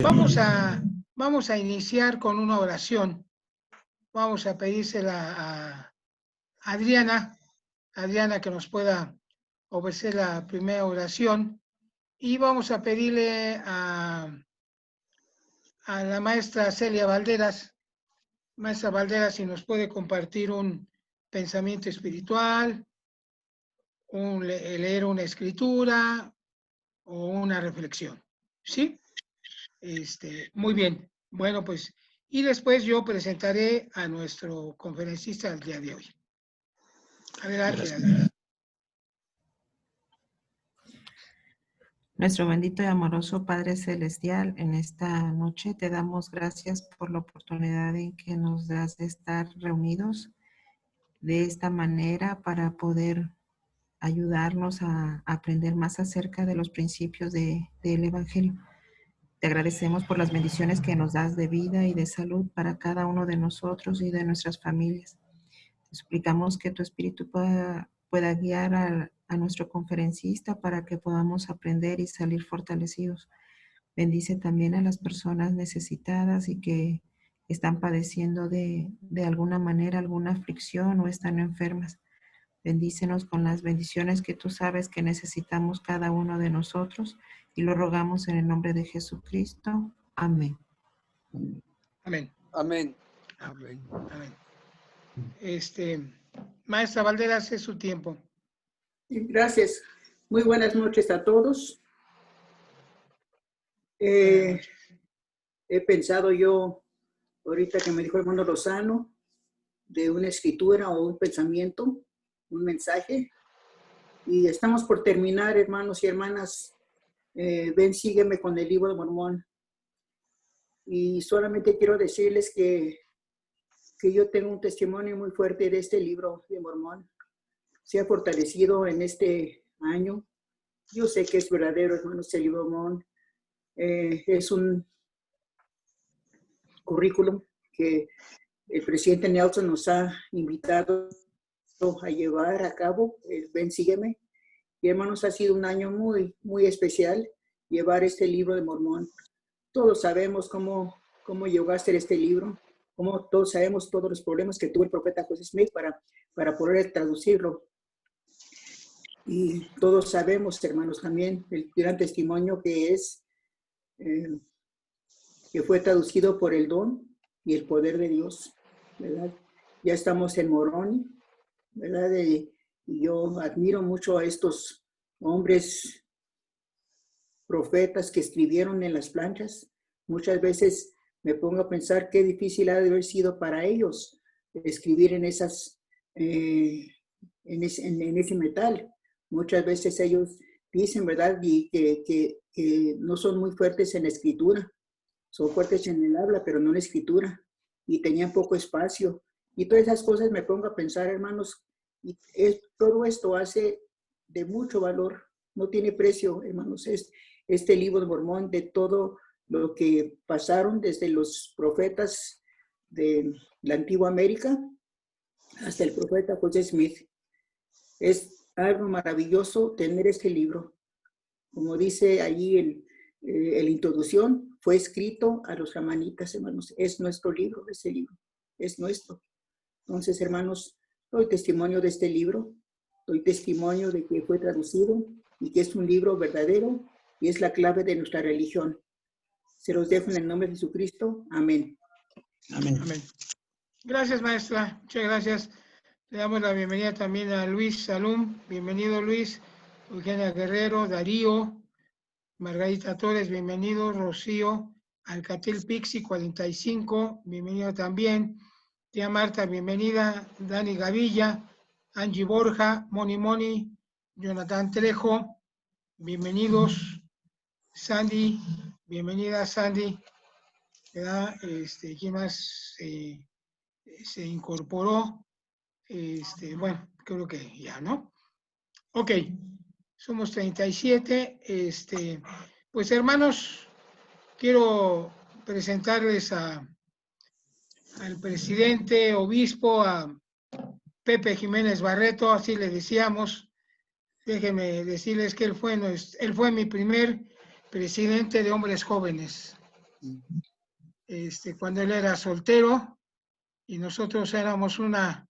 Vamos a iniciar con una oración. Vamos a pedírsela a Adriana que nos pueda ofrecer la primera oración, y vamos a pedirle a la maestra Celia Valderas. Maestra Valderas, si nos puede compartir un pensamiento espiritual, leer una escritura o una reflexión. ¿Sí? Muy bien. Bueno, pues, y después yo presentaré a nuestro conferencista del día de hoy. Adelante, Adriana. Nuestro bendito y amoroso Padre Celestial, en esta noche te damos gracias por la oportunidad en que nos das de estar reunidos de esta manera para poder ayudarnos a aprender más acerca de los principios del Evangelio. Te agradecemos por las bendiciones que nos das de vida y de salud para cada uno de nosotros y de nuestras familias. Te suplicamos que tu Espíritu pueda guiar a nuestro conferencista para que podamos aprender y salir fortalecidos. Bendice también a las personas necesitadas y que están padeciendo de alguna manera alguna aflicción o están enfermas. Bendícenos con las bendiciones que tú sabes que necesitamos cada uno de nosotros, y lo rogamos en el nombre de Jesucristo. Amén. Amén. Amén. Amén. Amén. Maestra Valderas, es su tiempo. Gracias. Muy buenas noches a todos. Buenas noches. He pensado yo, ahorita que me dijo el hermano Lozano, de una escritura o un pensamiento, un mensaje. Y estamos por terminar, hermanos y hermanas. Ven, sígueme con el libro de Mormón. Y solamente quiero decirles que yo tengo un testimonio muy fuerte de este libro de Mormón. Se ha fortalecido en este año. Yo sé que es verdadero, hermanos, el libro de Mormón. Es un currículum que el presidente Nelson nos ha invitado a llevar a cabo. Ven, sígueme. Y hermanos, ha sido un año muy, muy especial llevar este libro de Mormón. Todos sabemos cómo llegó a ser este libro, todos sabemos todos los problemas que tuvo el profeta José Smith para poder traducirlo. Y todos sabemos, hermanos, también el gran testimonio que es, que fue traducido por el don y el poder de Dios, ¿verdad? Ya estamos en Moroni, ¿verdad? Y yo admiro mucho a estos hombres profetas que escribieron en las planchas. Muchas veces me pongo a pensar qué difícil ha de haber sido para ellos escribir en ese metal. Muchas veces ellos dicen, ¿verdad? Y que no son muy fuertes en la escritura. Son fuertes en el habla, pero no en la escritura. Y tenían poco espacio. Y todas esas cosas me pongo a pensar, hermanos. Y todo esto hace de mucho valor. No tiene precio, hermanos. Este libro de Mormón, de todo lo que pasaron desde los profetas de la antigua América hasta el profeta José Smith. Es algo maravilloso tener este libro. Como dice allí la introducción, fue escrito a los lamanitas, hermanos. Es nuestro libro, ese libro. Es nuestro. Entonces, hermanos, doy testimonio de este libro. Doy testimonio de que fue traducido y que es un libro verdadero y es la clave de nuestra religión. Se los dejo en el nombre de Jesucristo. Amén. Amén. Amén. Gracias, maestra. Muchas gracias. Le damos la bienvenida también a Luis Salum. Bienvenido, Luis. Eugenia Guerrero, Darío, Margarita Torres, bienvenido. Rocío, Alcatel Pixi 45, bienvenido también. Tía Marta, bienvenida. Dani Gavilla, Angie Borja, Moni, Jonathan Trejo, bienvenidos. Sandy, bienvenida Sandy. ¿Quién más se incorporó? Bueno, creo que ya, ¿no? Ok, somos 37. Pues hermanos, quiero presentarles al presidente, obispo, a Pepe Jiménez Barreto, así le decíamos. Déjenme decirles que él fue mi primer presidente de hombres jóvenes. cuando él era soltero, y nosotros éramos una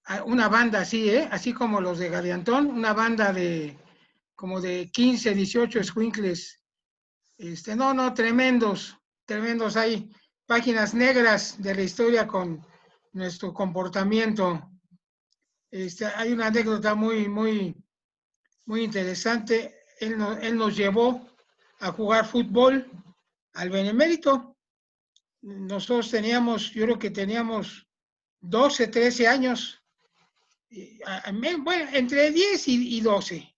banda así, así como los de Gadiantón, una banda de como de 15, 18 escuincles. No, tremendos, tremendos. Hay páginas negras de la historia con nuestro comportamiento. Hay una anécdota muy, muy, muy interesante. Él nos llevó a jugar fútbol al Benemérito. Nosotros teníamos, yo creo que teníamos 12, 13 años, bueno, entre 10 y 12,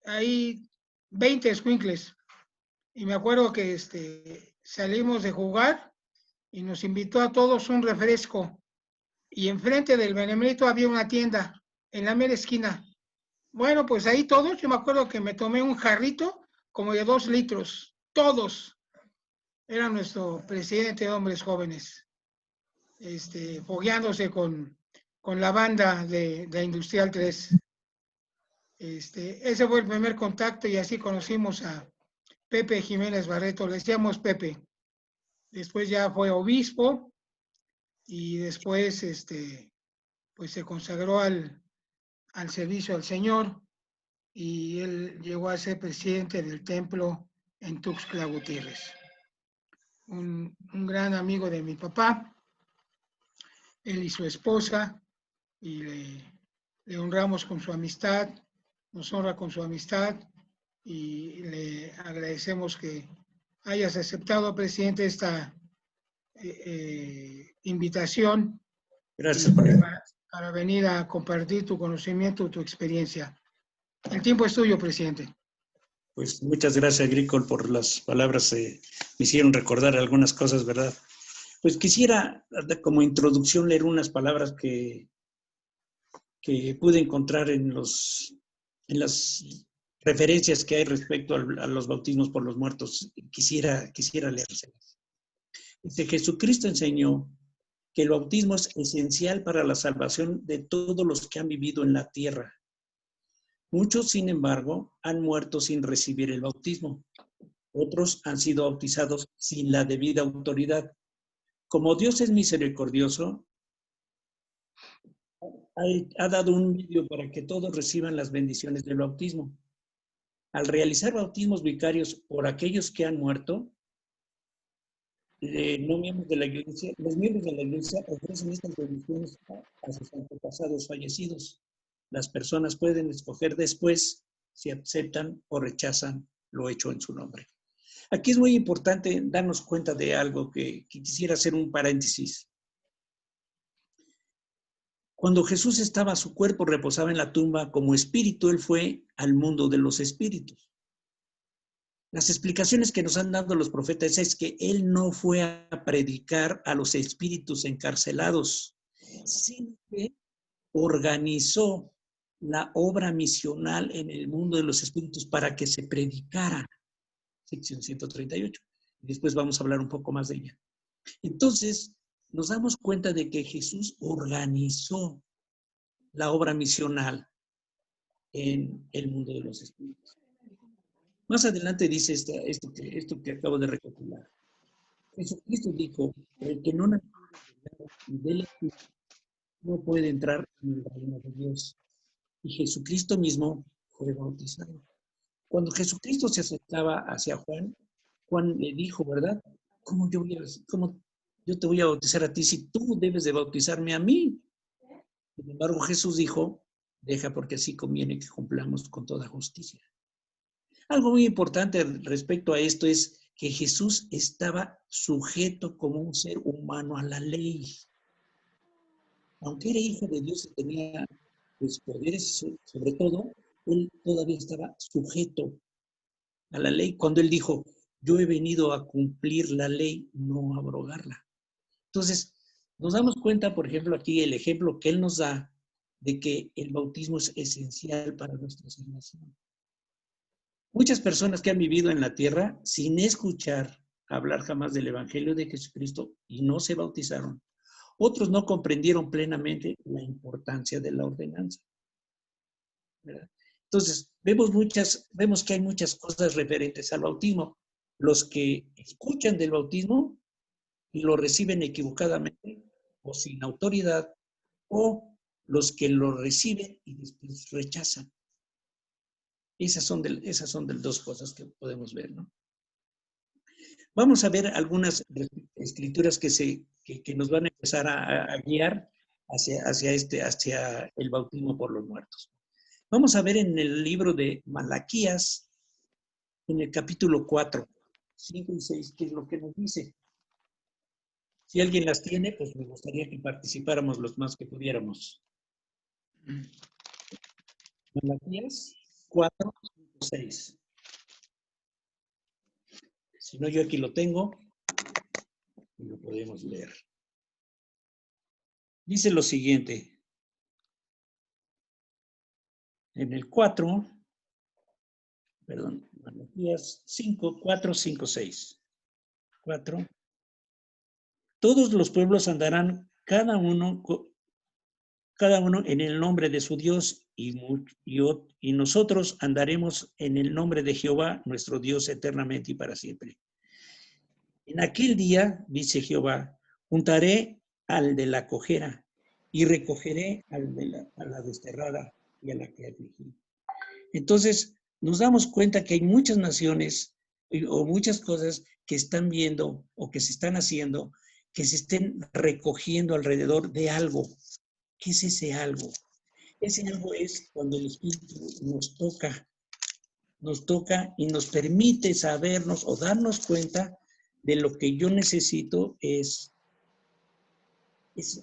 ahí 20 escuincles. Y me acuerdo que salimos de jugar y nos invitó a todos un refresco. Y enfrente del Benemérito había una tienda, en la mera esquina. Bueno, pues ahí todos, yo me acuerdo que me tomé un jarrito como de 2 litros, todos. Era nuestro presidente de hombres jóvenes, fogueándose con la banda de Industrial 3. Ese fue el primer contacto y así conocimos a Pepe Jiménez Barreto, le decíamos Pepe. Después ya fue obispo y después pues se consagró al servicio al Señor y él llegó a ser presidente del templo en Tuxtla Gutiérrez. Un gran amigo de mi papá, él y su esposa, y le honramos con su amistad, nos honra con su amistad y le agradecemos que hayas aceptado, presidente, esta invitación. Gracias. Para venir a compartir tu conocimiento, tu experiencia. El tiempo es tuyo, presidente. Pues muchas gracias, Gricol, por las palabras. Me hicieron recordar algunas cosas, ¿verdad? Pues quisiera, como introducción, leer unas palabras que pude encontrar en las referencias que hay respecto a los bautismos por los muertos. Quisiera leérselas. Dice: Jesucristo enseñó que el bautismo es esencial para la salvación de todos los que han vivido en la tierra. Muchos, sin embargo, han muerto sin recibir el bautismo. Otros han sido bautizados sin la debida autoridad. Como Dios es misericordioso, ha dado un medio para que todos reciban las bendiciones del bautismo. Al realizar bautismos vicarios por aquellos que han muerto, los miembros de la iglesia ofrecen estas bendiciones a sus antepasados fallecidos. Las personas pueden escoger después si aceptan o rechazan lo hecho en su nombre. Aquí es muy importante darnos cuenta de algo que quisiera hacer un paréntesis. Cuando Jesús estaba, su cuerpo reposaba en la tumba como espíritu, él fue al mundo de los espíritus. Las explicaciones que nos han dado los profetas es que él no fue a predicar a los espíritus encarcelados, sino que organizó la obra misional en el mundo de los espíritus para que se predicara. Sección 138. Después vamos a hablar un poco más de ella. Entonces, nos damos cuenta de que Jesús organizó la obra misional en el mundo de los espíritus. Más adelante dice esto que acabo de recalcular. Jesucristo dijo: el que no nació del Espíritu no puede entrar en el reino de Dios. Y Jesucristo mismo fue bautizado. Cuando Jesucristo se acercaba hacia Juan, Juan le dijo, ¿verdad? ¿Cómo yo te voy a bautizar a ti si tú debes de bautizarme a mí? Sin embargo, Jesús dijo: deja, porque así conviene que cumplamos con toda justicia. Algo muy importante respecto a esto es que Jesús estaba sujeto como un ser humano a la ley. Aunque era hijo de Dios y tenía pues, poderes sobre todo, él todavía estaba sujeto a la ley. Cuando él dijo: yo he venido a cumplir la ley, no a abrogarla. Entonces, nos damos cuenta, por ejemplo, aquí el ejemplo que él nos da de que el bautismo es esencial para nuestra salvación. Muchas personas que han vivido en la tierra sin escuchar hablar jamás del Evangelio de Jesucristo y no se bautizaron. Otros no comprendieron plenamente la importancia de la ordenanza, ¿verdad? Entonces, vemos que hay muchas cosas referentes al bautismo. los que escuchan del bautismo y lo reciben equivocadamente o sin autoridad, o los que lo reciben y después rechazan. Esas son de las dos cosas que podemos ver, ¿no? Vamos a ver algunas escrituras que nos van a empezar a guiar hacia el bautismo por los muertos. Vamos a ver en el libro de Malaquías, en el capítulo 4, 5 y 6, qué es lo que nos dice. Si alguien las tiene, pues me gustaría que participáramos los más que pudiéramos. Malaquías 4, 5, 6. Si no, yo aquí lo tengo y lo podemos leer. Dice lo siguiente. En el 4, perdón, Malaquías 5, 4, 5, 6. 4. Todos los pueblos andarán cada uno en el nombre de su Dios y nosotros andaremos en el nombre de Jehová, nuestro Dios, eternamente y para siempre. En aquel día, dice Jehová, juntaré al de la cojera y recogeré a la desterrada y a la que afligí. Entonces, nos damos cuenta que hay muchas naciones o muchas cosas que están viendo o que se están haciendo, que se estén recogiendo alrededor de algo. ¿Qué es ese algo? Ese algo es cuando el Espíritu nos toca y nos permite sabernos o darnos cuenta de lo que yo necesito es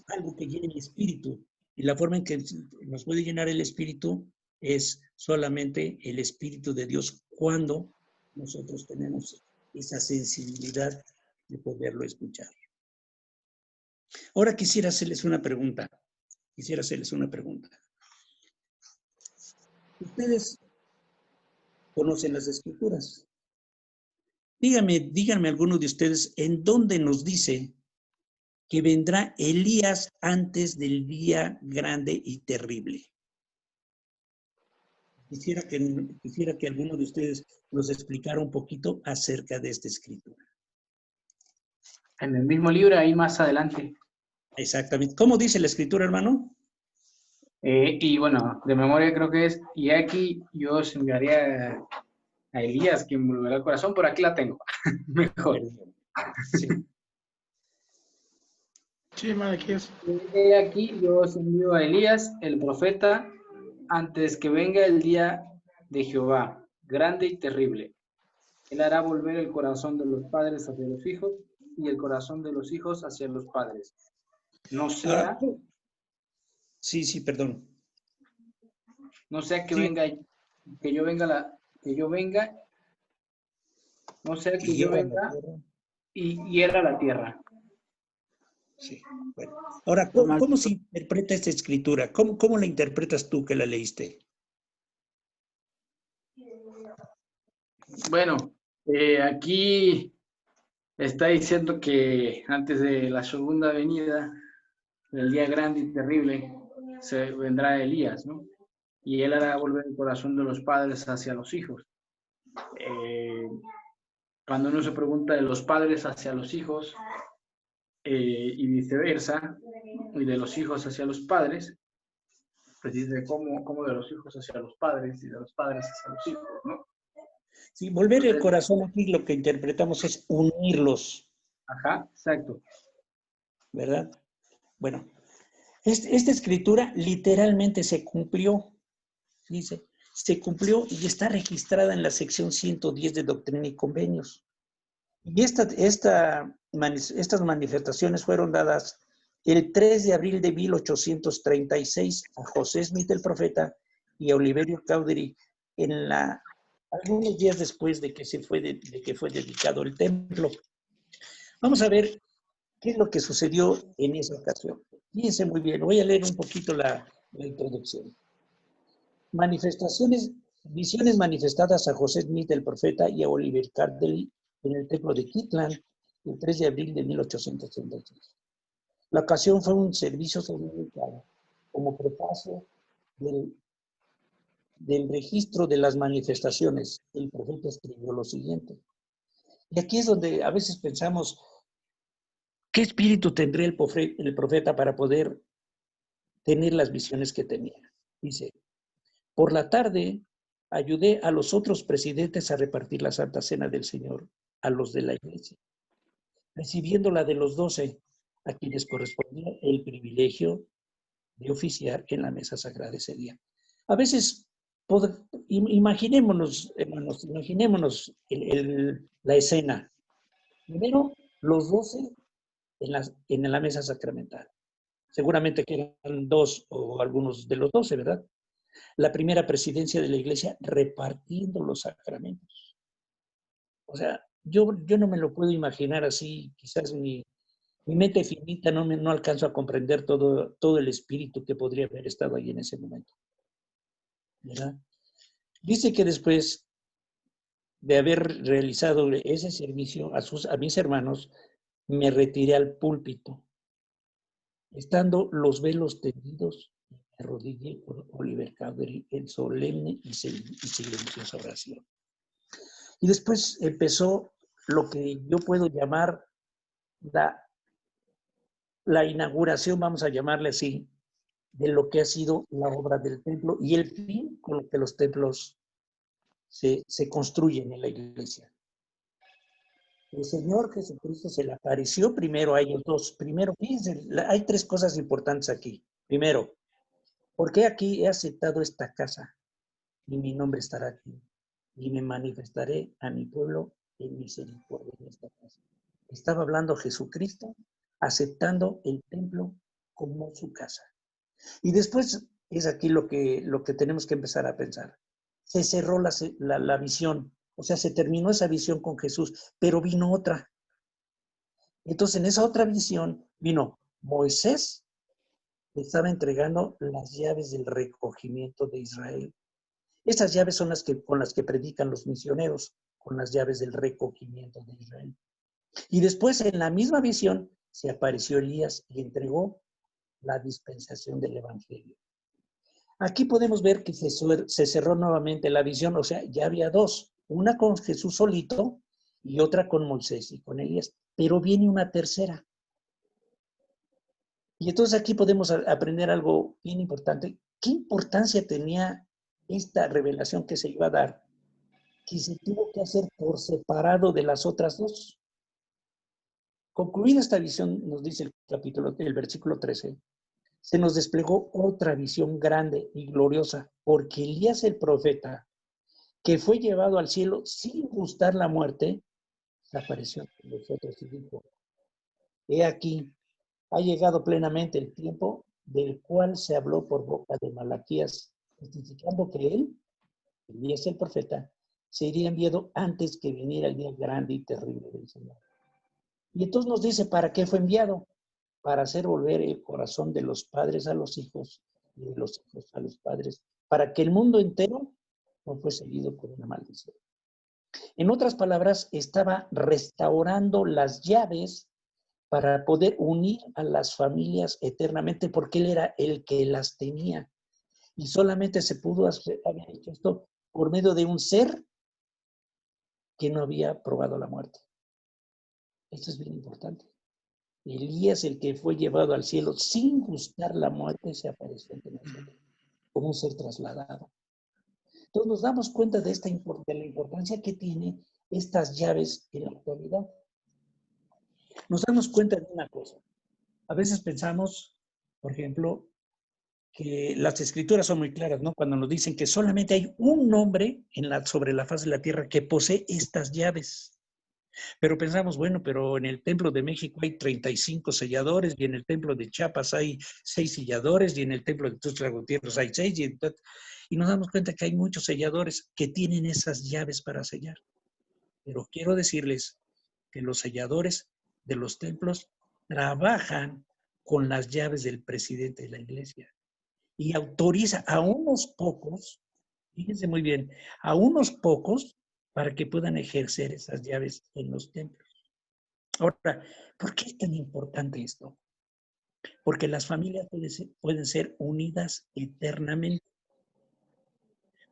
algo que llene el Espíritu. Y la forma en que nos puede llenar el Espíritu es solamente el Espíritu de Dios cuando nosotros tenemos esa sensibilidad de poderlo escuchar. Ahora quisiera hacerles una pregunta. Ustedes conocen las Escrituras. Díganme alguno de ustedes en dónde nos dice que vendrá Elías antes del día grande y terrible. Quisiera que alguno de ustedes nos explicara un poquito acerca de esta escritura. En el mismo libro, ahí más adelante. Exactamente. ¿Cómo dice la escritura, hermano? Y bueno, de memoria creo que es, y aquí yo os enviaría a Elías, quien me volverá el corazón, por aquí la tengo. Mejor. Sí. Sí, Malaquías. Y aquí yo os envío a Elías, el profeta, antes que venga el día de Jehová, grande y terrible. Él hará volver el corazón de los padres hacia los hijos y el corazón de los hijos hacia los padres. No sea, Sí, perdón. no sea que Sí. venga, que yo venga, no sea que yo venga y hiera la tierra. Sí. Bueno. Ahora, ¿cómo se interpreta esta escritura? ¿Cómo la interpretas tú que la leíste? Bueno, aquí está diciendo que antes de la segunda venida, del día grande y terrible, se vendrá Elías, ¿no? Y él hará volver el corazón de los padres hacia los hijos. Cuando uno se pregunta de los padres hacia los hijos y viceversa, y de los hijos hacia los padres, pues dice cómo de los hijos hacia los padres y de los padres hacia los hijos, ¿no? Sí, volver el corazón aquí lo que interpretamos es unirlos. Ajá, exacto. ¿Verdad? Bueno, esta escritura literalmente se cumplió, dice, se cumplió y está registrada en la sección 110 de Doctrina y Convenios. Y estas manifestaciones fueron dadas el 3 de abril de 1836 a José Smith el profeta y a Oliverio Cowdery algunos días después de que fue dedicado el templo. Vamos a ver qué es lo que sucedió en esa ocasión. Fíjense muy bien, voy a leer un poquito la introducción. Visiones manifestadas a José Smith el profeta y a Oliver Cowdery en el templo de Kirtland el 3 de abril de 1836. La ocasión fue un servicio dominical como prefacio del registro de las manifestaciones. El profeta escribió lo siguiente. Y aquí es donde a veces pensamos, ¿qué espíritu tendría el profeta para poder tener las visiones que tenía? Dice, por la tarde ayudé a los otros presidentes a repartir la Santa Cena del Señor a los de la iglesia, recibiendo la de los 12, a quienes correspondía el privilegio de oficiar en la mesa sagrada ese día. A veces, imaginémonos, hermanos, imaginémonos la escena. Primero, los 12 en la mesa sacramental. Seguramente que eran 2 o algunos de los 12, ¿verdad? La primera presidencia de la iglesia repartiendo los sacramentos. O sea, yo no me lo puedo imaginar así, quizás mi mente finita no alcanzo a comprender todo el espíritu que podría haber estado ahí en ese momento, ¿verdad? Dice que después de haber realizado ese servicio a mis hermanos, me retiré al púlpito. Estando los velos tendidos, me arrodillé con Oliver Cowdery en solemne y silenciosa oración. Y después empezó lo que yo puedo llamar la inauguración, vamos a llamarle así, de lo que ha sido la obra del templo y el fin con lo que los templos se construyen en la iglesia. El Señor Jesucristo se le apareció primero a ellos dos. Primero, fíjense, hay 3 cosas importantes aquí. Primero, porque aquí he aceptado esta casa y mi nombre estará aquí y me manifestaré a mi pueblo en misericordia en esta casa. Estaba hablando Jesucristo aceptando el templo como su casa. Y después es aquí lo que tenemos que empezar a pensar. Se cerró la visión, o sea, se terminó esa visión con Jesús, pero vino otra. Entonces, en esa otra visión vino Moisés, que estaba entregando las llaves del recogimiento de Israel. Esas llaves son con las que predican los misioneros, con las llaves del recogimiento de Israel. Y después, en la misma visión, se apareció Elías y entregó la dispensación del Evangelio. Aquí podemos ver que se cerró nuevamente la visión, o sea, ya había 2, una con Jesús solito y otra con Moisés y con Elías, pero viene una tercera. Y entonces aquí podemos aprender algo bien importante. ¿Qué importancia tenía esta revelación que se iba a dar? Que se tuvo que hacer por separado de las otras 2. Concluida esta visión, nos dice el versículo 13, se nos desplegó otra visión grande y gloriosa, porque Elías el profeta, que fue llevado al cielo sin gustar la muerte, se apareció a nosotros y dijo, he aquí, ha llegado plenamente el tiempo del cual se habló por boca de Malaquías, testificando que él, Elías el profeta, sería enviado antes que viniera el día grande y terrible del Señor. Y entonces nos dice, ¿para qué fue enviado? Para hacer volver el corazón de los padres a los hijos y de los hijos a los padres, para que el mundo entero no fue seguido por una maldición. En otras palabras, estaba restaurando las llaves para poder unir a las familias eternamente, porque él era el que las tenía. Y solamente se pudo haber hecho esto por medio de un ser que no había probado la muerte. Esto es bien importante. Elías, el que fue llevado al cielo sin gustar la muerte, se apareció ante nosotros como un ser trasladado. Entonces nos damos cuenta de la importancia que tiene estas llaves en la actualidad. Nos damos cuenta de una cosa. A veces pensamos, por ejemplo, que las escrituras son muy claras, ¿no? Cuando nos dicen que solamente hay un hombre sobre la faz de la tierra que posee estas llaves. Pero pensamos, bueno, pero en el Templo de México hay 35 selladores, y en el Templo de Chiapas hay 6 selladores, y en el Templo de Tuxtla Gutiérrez hay 6, y nos damos cuenta que hay muchos selladores que tienen esas llaves para sellar. Pero quiero decirles que los selladores de los templos trabajan con las llaves del presidente de la iglesia y autoriza a unos pocos, fíjense muy bien, a unos pocos para que puedan ejercer esas llaves en los templos. Ahora, ¿por qué es tan importante esto? Porque las familias pueden ser unidas eternamente.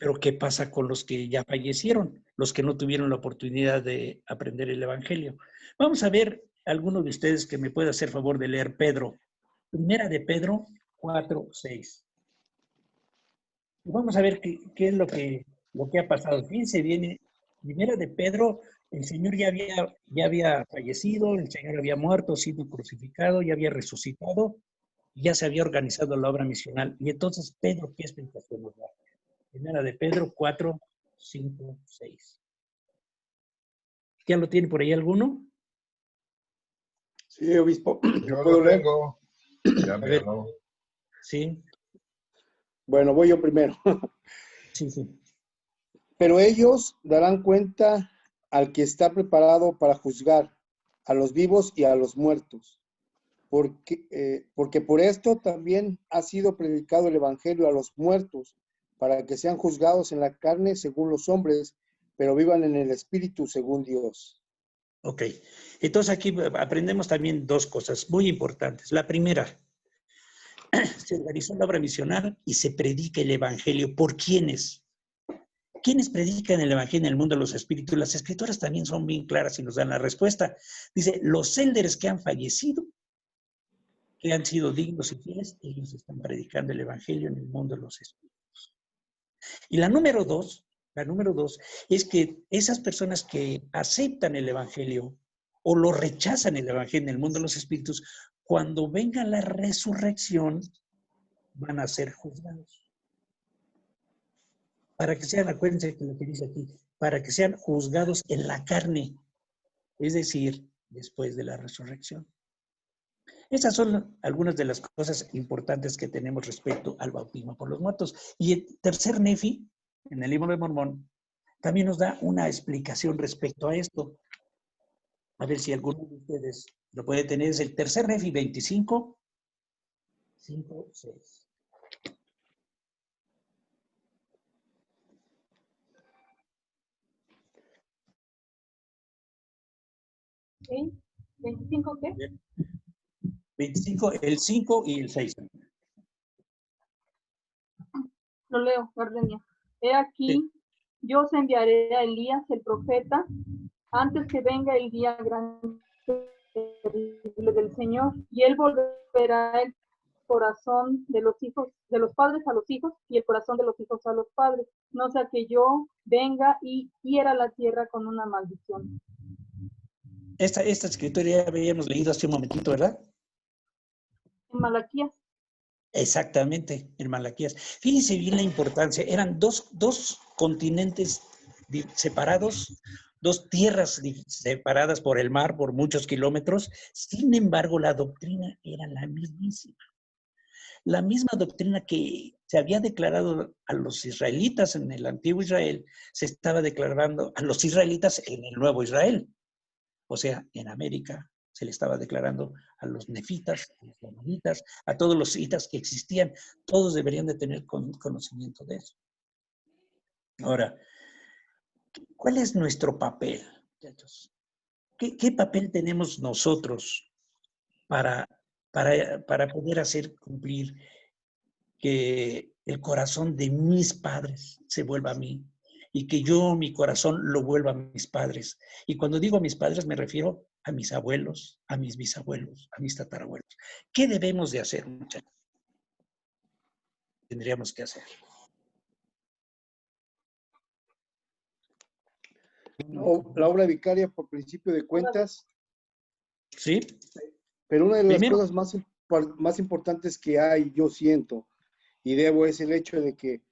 Pero ¿qué pasa con los que ya fallecieron? Los que no tuvieron la oportunidad de aprender el Evangelio. Vamos a ver alguno de ustedes que me pueda hacer favor de leer Pedro. Primera de Pedro 4:6. Vamos a ver qué es lo que ha pasado. Fíjense, viene Primera de Pedro, el Señor ya había fallecido, el Señor había muerto, sido crucificado, ya había resucitado, ya se había organizado la obra misional. Y entonces Pedro, ¿qué explicación nos da? Primera de Pedro 4:5-6. ¿Ya lo tiene por ahí alguno? Sí, obispo. Yo ¿Puedo lo leer? tengo. Ya A me ver. habló. Sí, Bueno, voy yo primero. sí. Pero ellos darán cuenta al que está preparado para juzgar a los vivos y a los muertos. Porque por esto también ha sido predicado el Evangelio a los muertos, para que sean juzgados en la carne según los hombres, pero vivan en el Espíritu según Dios. Ok. Entonces aquí aprendemos también dos cosas muy importantes. La primera, se organizó la obra misional y se predica el Evangelio. ¿Por quiénes? ¿Quiénes predican el Evangelio en el mundo de los espíritus? Las escrituras también son bien claras y nos dan la respuesta. Dice, los élderes que han fallecido, que han sido dignos y fieles, ellos están predicando el Evangelio en el mundo de los espíritus. Y la número dos es que esas personas que aceptan el Evangelio o lo rechazan el Evangelio en el mundo de los espíritus, cuando venga la resurrección, van a ser juzgados. Para que sean, acuérdense que lo que dice aquí, para que sean juzgados en la carne, es decir, después de la resurrección. Esas son algunas de las cosas importantes que tenemos respecto al bautismo por los muertos. Y el tercer Nefi, en el libro de Mormón, también nos da una explicación respecto a esto. A ver si alguno de ustedes lo puede tener. Es el tercer Nefi 25, 5, 6. ¿Sí? ¿25 qué? 25, el 5 y el 6. Lo leo, Gardenia. He aquí, Sí. yo os enviaré a Elías, el profeta, antes que venga el día grande del Señor, y él volverá el corazón de los hijos, de los padres a los hijos, y el corazón de los hijos a los padres, no sea que yo venga y hiera la tierra con una maldición. Esta escritura ya habíamos leído hace un momentito, ¿verdad? En Malaquías. Exactamente, en Malaquías. Fíjense bien la importancia. Eran dos continentes separados, dos tierras separadas por el mar, por muchos kilómetros. Sin embargo, la doctrina era la mismísima. La misma doctrina que se había declarado a los israelitas en el antiguo Israel, se estaba declarando a los israelitas en el nuevo Israel. O sea, en América se le estaba declarando a los nefitas, a los lamanitas, a todos los hitas que existían. Todos deberían de tener conocimiento de eso. Ahora, ¿cuál es nuestro papel, muchachos? ¿Qué papel tenemos nosotros para poder hacer cumplir que el corazón de mis padres se vuelva a mí y que yo, mi corazón, lo vuelva a mis padres? Y cuando digo a mis padres me refiero a mis abuelos, a mis bisabuelos, a mis tatarabuelos. ¿Qué debemos de hacer, muchachos? Tendríamos que hacer. La obra vicaria por principio de cuentas. ¿Sí? Pero una de las Primero, cosas más importantes que hay, yo siento, y debo, es el hecho de que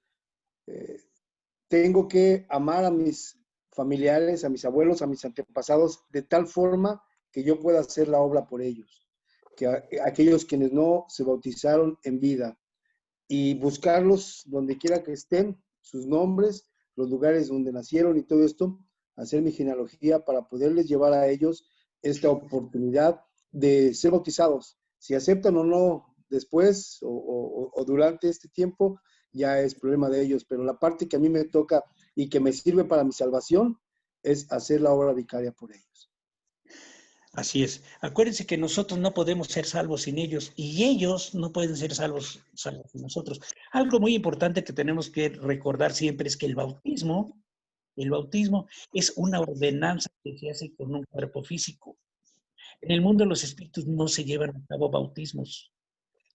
tengo que amar a mis familiares, a mis abuelos, a mis antepasados, de tal forma que yo pueda hacer la obra por ellos, que aquellos quienes no se bautizaron en vida, y buscarlos donde quiera que estén, sus nombres, los lugares donde nacieron y todo esto, hacer mi genealogía para poderles llevar a ellos esta oportunidad de ser bautizados. Si aceptan o no después o durante este tiempo, ya es problema de ellos, pero la parte que a mí me toca y que me sirve para mi salvación es hacer la obra vicaria por ellos. Así es. Acuérdense que nosotros no podemos ser salvos sin ellos y ellos no pueden ser salvos sin nosotros. Algo muy importante que tenemos que recordar siempre es que el bautismo es una ordenanza que se hace con un cuerpo físico. En el mundo de los espíritus no se llevan a cabo bautismos.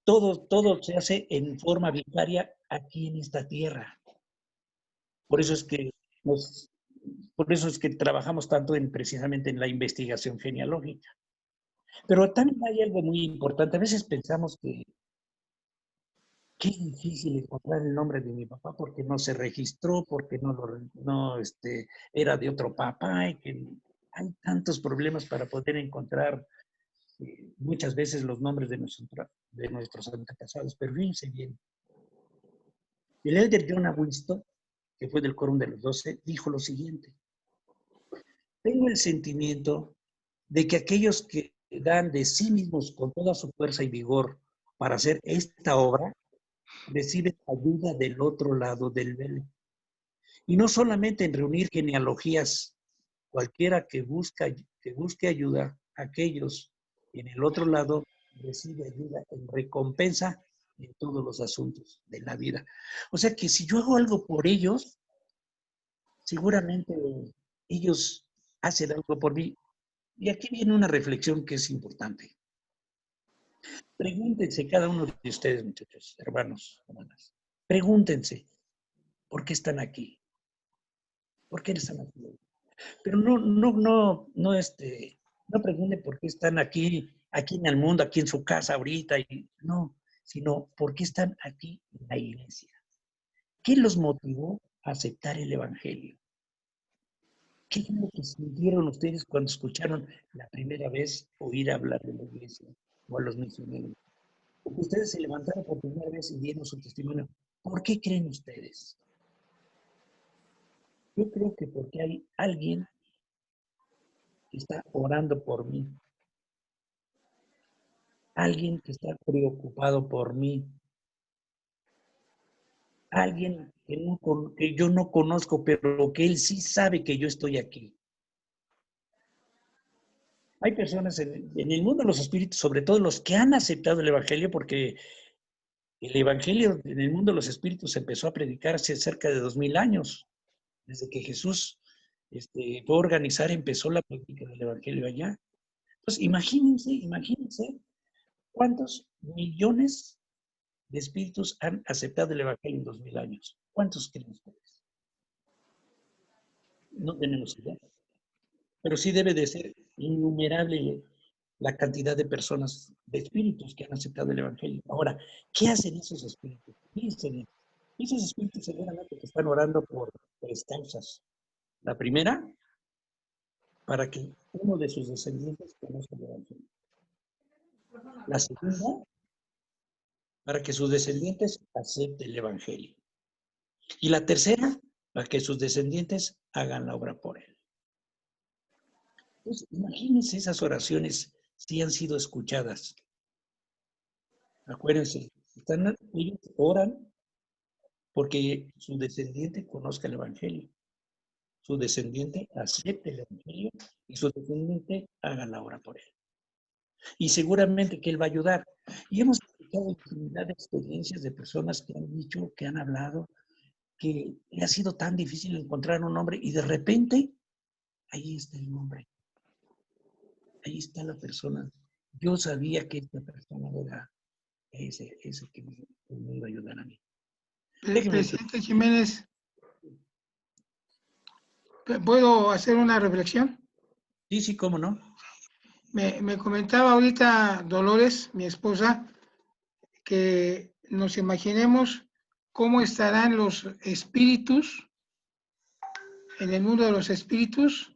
Todo se hace en forma vicaria aquí en esta tierra. Por eso es que trabajamos tanto precisamente en la investigación genealógica. Pero también hay algo muy importante. A veces pensamos que qué difícil encontrar el nombre de mi papá porque no se registró, porque era de otro papá, y que hay tantos problemas para poder encontrar muchas veces los nombres de nuestros antepasados. Pero fíjense bien, el elder John Winston, que fue del Quórum de los 12, dijo lo siguiente: tengo el sentimiento de que aquellos que dan de sí mismos con toda su fuerza y vigor para hacer esta obra, reciben ayuda del otro lado del velo. Y no solamente en reunir genealogías, cualquiera que busque ayuda, aquellos en el otro lado recibe ayuda en recompensa en todos los asuntos de la vida. O sea que si yo hago algo por ellos, seguramente ellos hacen algo por mí. Y aquí viene una reflexión que es importante. Pregúntense cada uno de ustedes, muchachos, hermanos, hermanas. Pregúntense, ¿por qué están aquí? ¿Por qué están aquí? Pero no pregunten por qué están aquí en el mundo, aquí en su casa ahorita, no, sino por qué están aquí en la iglesia. ¿Qué los motivó a aceptar el evangelio? ¿Qué es lo que sintieron ustedes cuando escucharon la primera vez oír hablar de la iglesia o a los misioneros? Ustedes se levantaron por primera vez y dieron su testimonio. ¿Por qué creen ustedes? Yo creo que porque hay alguien que está orando por mí. Alguien que está preocupado por mí. Alguien que yo no conozco, pero que él sí sabe que yo estoy aquí. Hay personas en el mundo de los espíritus, sobre todo los que han aceptado el evangelio, porque el evangelio en el mundo de los espíritus se empezó a predicar hace cerca de 2000 años. Desde que Jesús fue a organizar, empezó la práctica del evangelio allá. Entonces, imagínense cuántos millones de espíritus han aceptado el evangelio en 2000 años. ¿Cuántos creen ustedes? No tenemos idea. Pero sí debe de ser innumerable la cantidad de personas, de espíritus que han aceptado el evangelio. Ahora, ¿qué hacen esos espíritus? Piensen, esos espíritus seguramente que están orando por 3 causas. La primera, para que uno de sus descendientes conozca el evangelio. La segunda, para que sus descendientes acepten el evangelio. Y la tercera, para que sus descendientes hagan la obra por él. Entonces, imagínense esas oraciones si han sido escuchadas. Acuérdense, ellos oran porque su descendiente conozca el evangelio, su descendiente acepte el evangelio y su descendiente haga la obra por él. Y seguramente que él va a ayudar. Y hemos escuchado infinidad de experiencias de personas que han dicho, que han hablado, que le ha sido tan difícil encontrar un nombre y de repente, ahí está el nombre. Ahí está la persona. Yo sabía que esta persona era ese que me iba a ayudar a mí. Presidente Jiménez, ¿puedo hacer una reflexión? Sí, cómo no. Me comentaba ahorita Dolores, mi esposa, que nos imaginemos cómo estarán los espíritus en el mundo de los espíritus,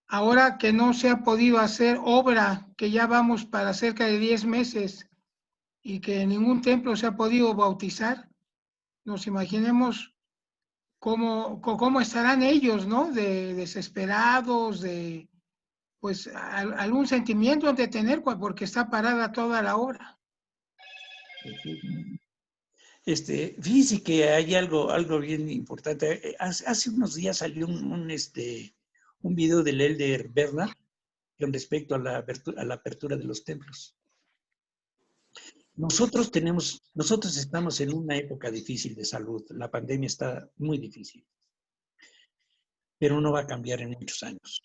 ahora que no se ha podido hacer obra, que ya vamos para cerca de 10 meses y que en ningún templo se ha podido bautizar. Nos imaginemos cómo estarán ellos, ¿no? Desesperados, pues algún sentimiento de tener, porque está parada toda la obra. Fíjense que hay algo bien importante. Hace unos días salió un video del elder Bernard, con respecto a la apertura de los templos. Nosotros estamos en una época difícil de salud. La pandemia está muy difícil, pero no va a cambiar en muchos años.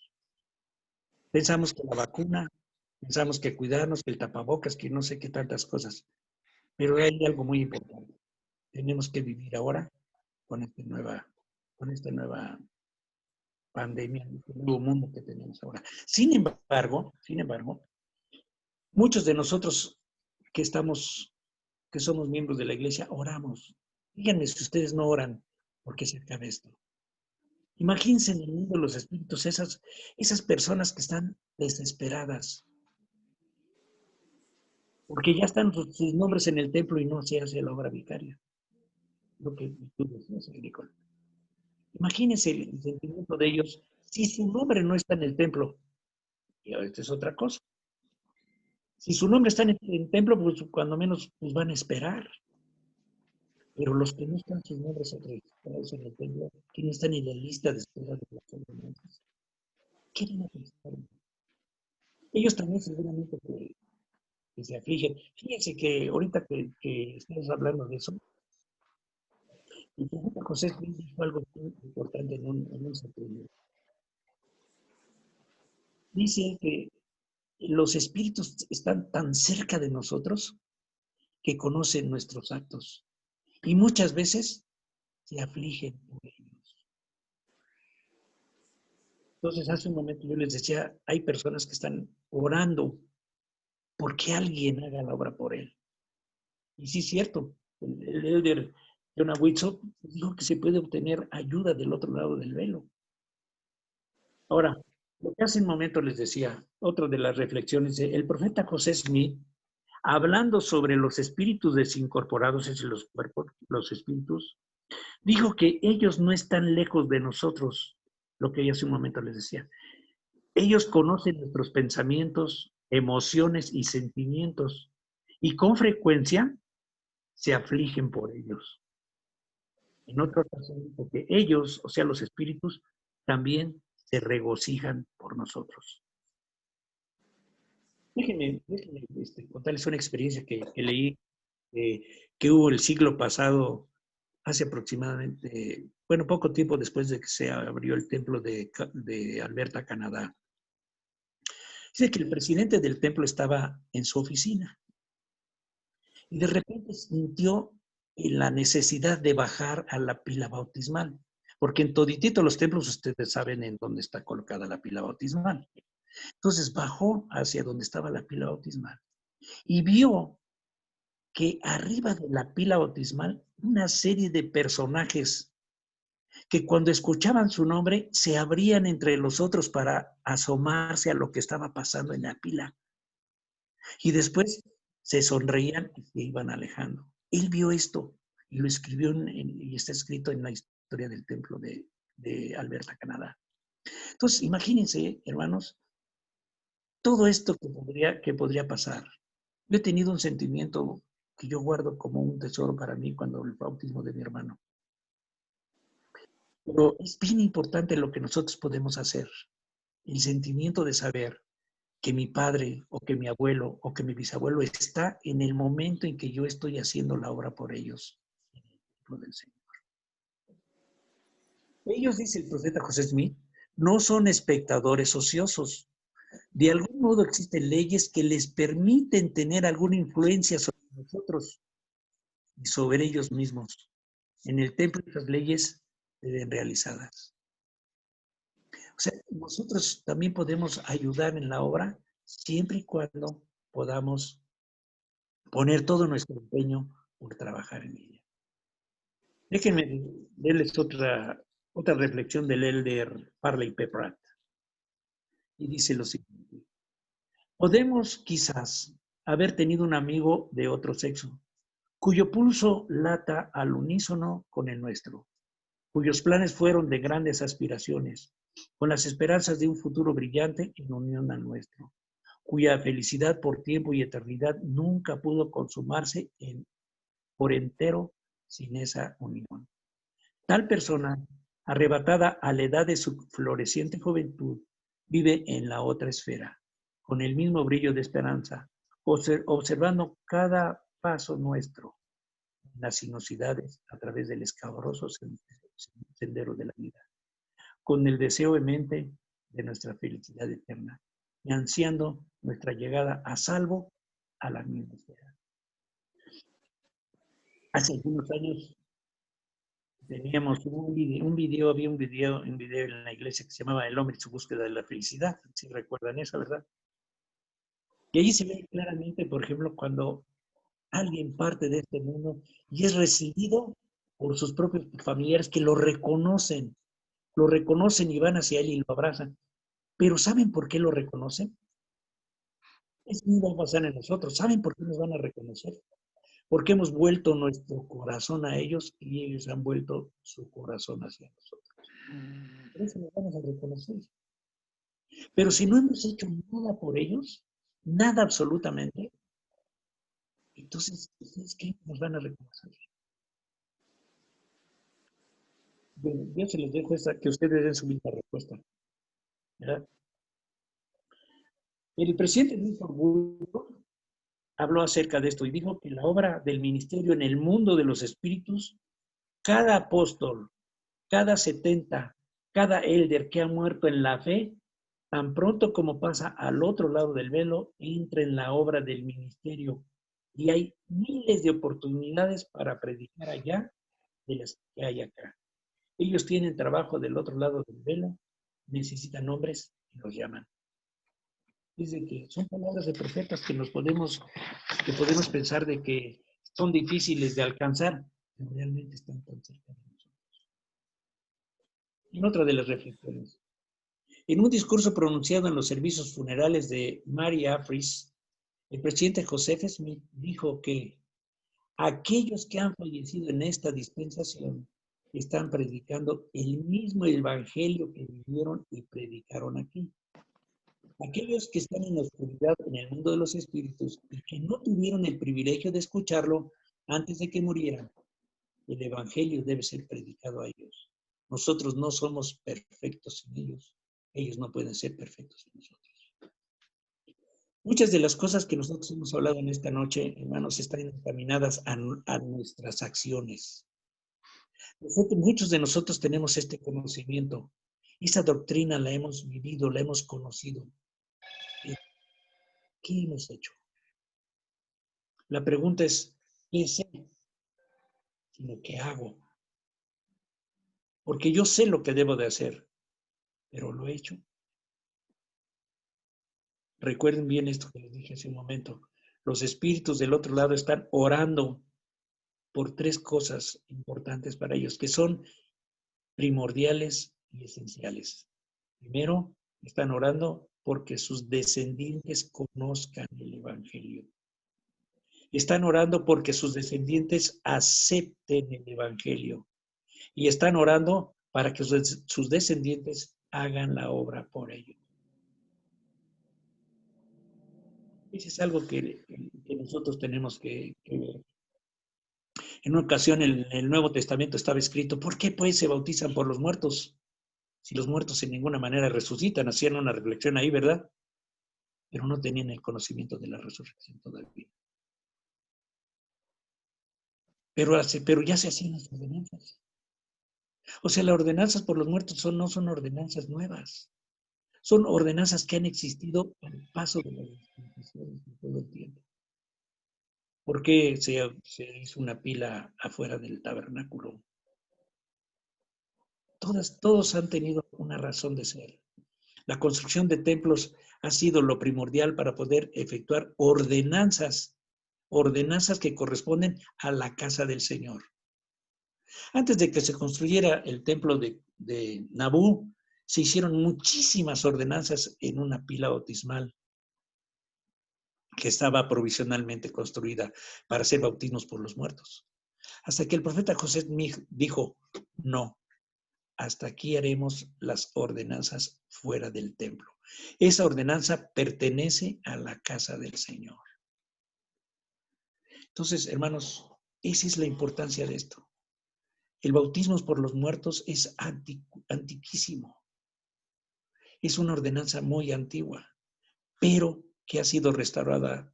Pensamos que la vacuna, pensamos que cuidarnos, que el tapabocas, que no sé qué tantas cosas, pero hay algo muy importante. Tenemos que vivir ahora con esta nueva pandemia, este nuevo mundo que tenemos ahora. Sin embargo, muchos de nosotros que somos miembros de la iglesia, oramos. Díganme si ustedes no oran porque se acabe esto. Imagínense en el mundo de los espíritus esas personas que están desesperadas porque ya están sus nombres en el templo y no se hace la obra vicaria. Lo que tú decías, Agrícola. Imagínense el sentimiento de ellos si su nombre no está en el templo. Y esta es otra cosa. Si su nombre está en el templo, pues cuando menos pues van a esperar. Pero los que no están sus nombres registrados en el templo, que no están en la lista de espera de las ordenanzas, ¿qué van a pensar? Ellos también seguramente que se afligen. Fíjense que ahorita que estamos hablando de eso, el profeta José Smith dijo algo muy importante en un sepelio. Dice que los espíritus están tan cerca de nosotros que conocen nuestros actos y muchas veces se afligen por ellos. Entonces, hace un momento yo les decía, hay personas que están orando porque alguien haga la obra por él. Y sí es cierto, el elder Jonah Whitson dijo que se puede obtener ayuda del otro lado del velo. Ahora, lo que hace un momento les decía, otra de las reflexiones, el profeta José Smith, hablando sobre los espíritus desincorporados, es los cuerpos, los espíritus, dijo que ellos no están lejos de nosotros, lo que yo hace un momento les decía. Ellos conocen nuestros pensamientos, emociones y sentimientos, y con frecuencia se afligen por ellos. En otra ocasión, porque ellos, o sea, los espíritus, también se regocijan por nosotros. Déjenme contarles una experiencia que leí, que hubo el siglo pasado, hace aproximadamente, bueno, poco tiempo después de que se abrió el templo de Alberta, Canadá. Dice que el presidente del templo estaba en su oficina y de repente sintió la necesidad de bajar a la pila bautismal, porque en toditito los templos ustedes saben en dónde está colocada la pila bautismal. Entonces bajó hacia donde estaba la pila bautismal y vio que arriba de la pila bautismal una serie de personajes que cuando escuchaban su nombre se abrían entre los otros para asomarse a lo que estaba pasando en la pila. Y después se sonreían y se iban alejando. Él vio esto y lo escribió y está escrito en la historia del templo de Alberta, Canadá. Entonces, imagínense, hermanos, todo esto que podría pasar. Yo he tenido un sentimiento que yo guardo como un tesoro para mí cuando el bautismo de mi hermano. Pero es bien importante lo que nosotros podemos hacer. El sentimiento de saber que mi padre o que mi abuelo o que mi bisabuelo está en el momento en que yo estoy haciendo la obra por ellos. En el templo del Señor. Ellos, dice el profeta José Smith, no son espectadores ociosos. De algún modo existen leyes que les permiten tener alguna influencia sobre nosotros y sobre ellos mismos. En el templo esas leyes se ven realizadas. O sea, nosotros también podemos ayudar en la obra siempre y cuando podamos poner todo nuestro empeño por trabajar en ella. Déjenme darles otra reflexión del elder Parley P. Pratt. Y dice lo siguiente. Podemos quizás haber tenido un amigo de otro sexo, cuyo pulso lata al unísono con el nuestro, cuyos planes fueron de grandes aspiraciones, con las esperanzas de un futuro brillante en unión al nuestro, cuya felicidad por tiempo y eternidad nunca pudo consumarse por entero sin esa unión. Tal persona, arrebatada a la edad de su floreciente juventud, vive en la otra esfera, con el mismo brillo de esperanza, observando cada paso nuestro en las sinuosidades a través del escabroso sendero de la vida, con el deseo en mente de nuestra felicidad eterna y ansiando nuestra llegada a salvo a la misma esfera. Hace algunos años teníamos había un video en la iglesia que se llamaba El hombre y su búsqueda de la felicidad, si recuerdan eso, ¿verdad? Y allí se ve claramente, por ejemplo, cuando alguien parte de este mundo y es recibido por sus propios familiares que lo reconocen y van hacia él y lo abrazan. Pero ¿saben por qué lo reconocen? Es muy va a pasar en nosotros. ¿Saben por qué nos van a reconocer? Porque hemos vuelto nuestro corazón a ellos y ellos han vuelto su corazón hacia nosotros. Por eso nos vamos a reconocer. Pero si no hemos hecho nada por ellos, nada absolutamente, entonces, ¿ustedes qué nos van a reconocer? Bueno, yo se los dejo que ustedes den su misma respuesta, ¿verdad? El presidente Néstor Burgos habló acerca de esto y dijo que la obra del ministerio en el mundo de los espíritus, cada apóstol, cada 70, cada elder que ha muerto en la fe, tan pronto como pasa al otro lado del velo, entra en la obra del ministerio. Y hay miles de oportunidades para predicar allá de las que hay acá. Ellos tienen trabajo del otro lado del velo, necesitan hombres y los llaman. Dice que son palabras de profetas que podemos pensar de que son difíciles de alcanzar, pero realmente están tan cerca de nosotros. En otra de las reflexiones, en un discurso pronunciado en los servicios funerales de Mary Afris, el presidente Joseph Smith dijo que aquellos que han fallecido en esta dispensación están predicando el mismo evangelio que vivieron y predicaron aquí. Aquellos que están en la oscuridad en el mundo de los espíritus y que no tuvieron el privilegio de escucharlo antes de que murieran, el evangelio debe ser predicado a ellos. Nosotros no somos perfectos sin ellos. Ellos no pueden ser perfectos sin nosotros. Muchas de las cosas que nosotros hemos hablado en esta noche, hermanos, están encaminadas a nuestras acciones. Muchos de nosotros tenemos este conocimiento. Esa doctrina la hemos vivido, la hemos conocido. ¿Qué hemos hecho? La pregunta es, ¿qué sé? Sino ¿qué hago? Porque yo sé lo que debo de hacer, pero ¿lo he hecho? Recuerden bien esto que les dije hace un momento. Los espíritus del otro lado están orando por 3 cosas importantes para ellos, que son primordiales y esenciales. Primero, están orando porque sus descendientes conozcan el evangelio. Están orando porque sus descendientes acepten el evangelio. Y están orando para que sus descendientes hagan la obra por ellos. Eso es algo que nosotros tenemos que ver. En una ocasión en el Nuevo Testamento estaba escrito, ¿por qué pues se bautizan por los muertos? Si los muertos en ninguna manera resucitan, hacían una reflexión ahí, ¿verdad? Pero no tenían el conocimiento de la resurrección todavía. Pero ya se hacían las ordenanzas. O sea, las ordenanzas por los muertos no son ordenanzas nuevas. Son ordenanzas que han existido al paso de las dispensaciones de todo el tiempo. ¿Por qué se hizo una pila afuera del tabernáculo? Todos han tenido una razón de ser. La construcción de templos ha sido lo primordial para poder efectuar ordenanzas que corresponden a la casa del Señor. Antes de que se construyera el templo de Nabú, se hicieron muchísimas ordenanzas en una pila bautismal que estaba provisionalmente construida para hacer bautismos por los muertos. Hasta que el profeta José dijo, no, hasta aquí haremos las ordenanzas fuera del templo. Esa ordenanza pertenece a la casa del Señor. Entonces, hermanos, esa es la importancia de esto. El bautismo por los muertos es antiquísimo. Es una ordenanza muy antigua. pero que ha sido restaurada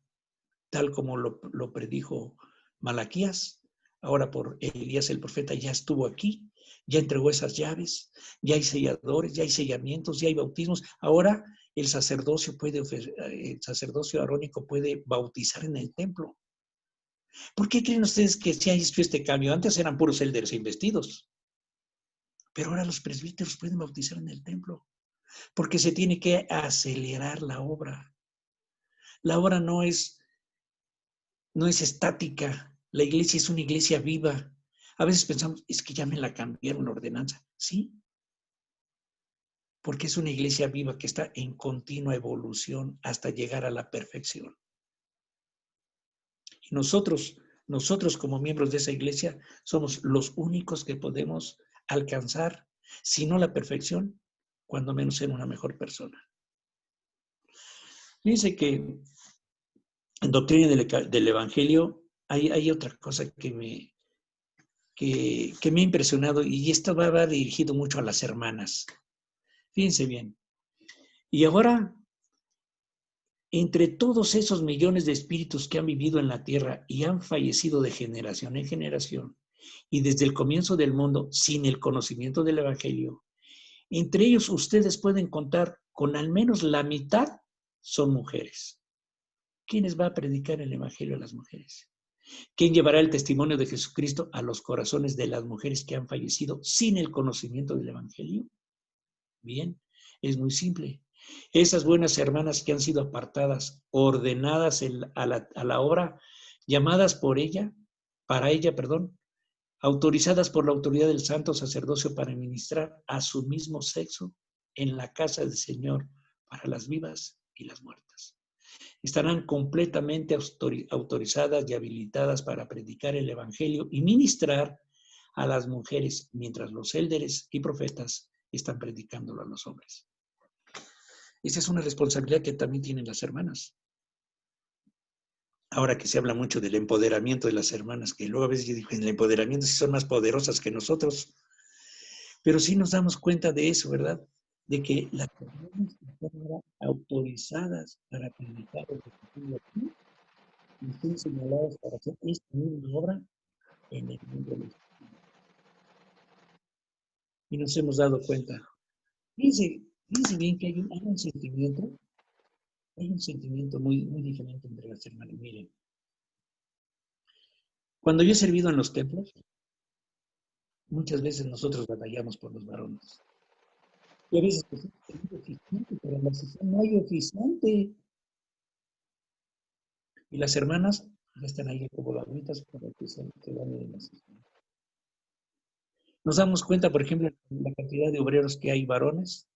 tal como lo predijo Malaquías. Ahora por Elías el profeta ya estuvo aquí, ya entregó esas llaves, ya hay selladores, ya hay sellamientos, ya hay bautismos. Ahora el sacerdocio arónico puede bautizar en el templo. ¿Por qué creen ustedes que se ha hecho este cambio? Antes eran puros élderes investidos, pero ahora los presbíteros pueden bautizar en el templo, porque se tiene que acelerar la obra. La obra no es estática. La iglesia es una iglesia viva. A veces pensamos, es que ya me la cambiaron la ordenanza. Sí, porque es una iglesia viva que está en continua evolución hasta llegar a la perfección. Y nosotros como miembros de esa iglesia somos los únicos que podemos alcanzar, si no la perfección, cuando menos ser una mejor persona. Fíjense que en doctrina del Evangelio hay otra cosa que me ha impresionado, y esto va dirigido mucho a las hermanas. Fíjense bien. Y ahora, entre todos esos millones de espíritus que han vivido en la tierra y han fallecido de generación en generación, y desde el comienzo del mundo sin el conocimiento del Evangelio, entre ellos ustedes pueden contar con al menos la mitad son mujeres. ¿Quiénes va a predicar el Evangelio a las mujeres? ¿Quién llevará el testimonio de Jesucristo a los corazones de las mujeres que han fallecido sin el conocimiento del Evangelio? Bien, es muy simple. Esas buenas hermanas que han sido apartadas, ordenadas a la obra, llamadas para ella, autorizadas por la autoridad del santo sacerdocio para ministrar a su mismo sexo en la casa del Señor para las vivas y las muertas. Estarán completamente autorizadas y habilitadas para predicar el Evangelio y ministrar a las mujeres, mientras los élderes y profetas están predicándolo a los hombres. Esa es una responsabilidad que también tienen las hermanas. Ahora que se habla mucho del empoderamiento de las hermanas, que luego a veces yo digo, en el empoderamiento sí son más poderosas que nosotros, pero sí nos damos cuenta de eso, ¿verdad? De que las hermanas están autorizadas para predicar el Evangelio aquí y están señaladas para hacer esta misma obra en el mundo del Espíritu. Y nos hemos dado cuenta. Fíjense bien que hay un sentimiento muy, muy diferente entre las hermanas. Miren, cuando yo he servido en los templos, muchas veces nosotros batallamos por los varones. Y a veces pues, oficiante, pero en la sesión no hay oficiante. Y las hermanas ya están ahí como bonitas para que se van de la sesión. Nos damos cuenta, por ejemplo, de la cantidad de obreros que hay varones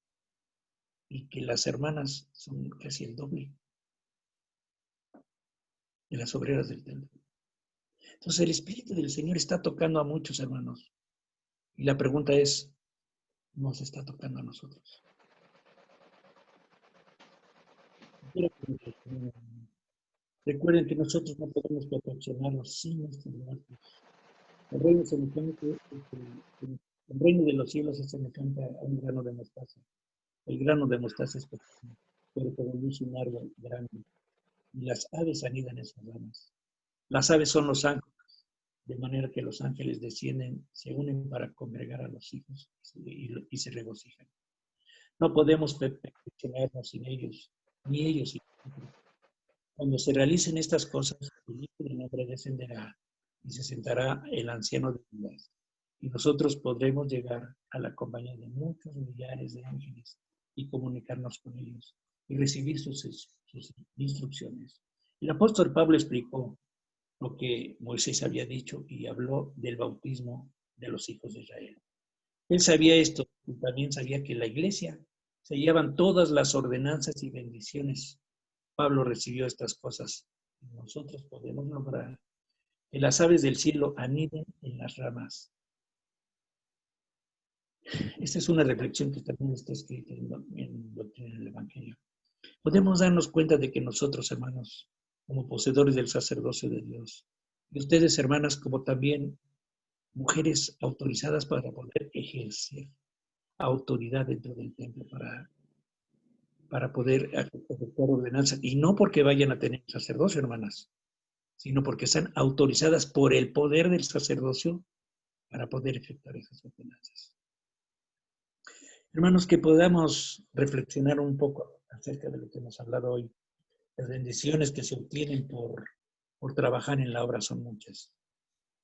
y que las hermanas son casi el doble de las obreras del templo. Entonces el Espíritu del Señor está tocando a muchos hermanos. Y la pregunta es, ¿nos está tocando a nosotros? Recuerden que nosotros no podemos proporcionarnos sin nuestros muertos. El reino de los cielos es semejante a un grano de mostaza. El grano de mostaza es pequeño, pero produce un árbol grande. Y las aves anidan en sus ramas. Las aves son los ángeles, de manera que los ángeles descienden, se unen para congregar a los hijos y se regocijan. No podemos perfeccionarnos sin ellos, ni ellos sin nosotros. Cuando se realicen estas cosas, el Hijo del Hombre descenderá y se sentará el anciano de días. Y nosotros podremos llegar a la compañía de muchos millares de ángeles y comunicarnos con ellos y recibir sus instrucciones. El apóstol Pablo explicó lo que Moisés había dicho y habló del bautismo de los hijos de Israel. Él sabía esto y también sabía que la iglesia se llevan todas las ordenanzas y bendiciones. Pablo recibió estas cosas y nosotros podemos lograr que las aves del cielo aniden en las ramas. Esta es una reflexión que también está escrita en Doctrina del Evangelio. Podemos darnos cuenta de que nosotros, hermanos, como poseedores del sacerdocio de Dios, y ustedes, hermanas, como también mujeres autorizadas para poder ejercer autoridad dentro del templo, para para poder efectuar ordenanza. Y no porque vayan a tener sacerdocio, hermanas, sino porque están autorizadas por el poder del sacerdocio para poder efectuar esas ordenanzas. Hermanos, que podamos reflexionar un poco acerca de lo que hemos hablado hoy. Las bendiciones que se obtienen por trabajar en la obra son muchas.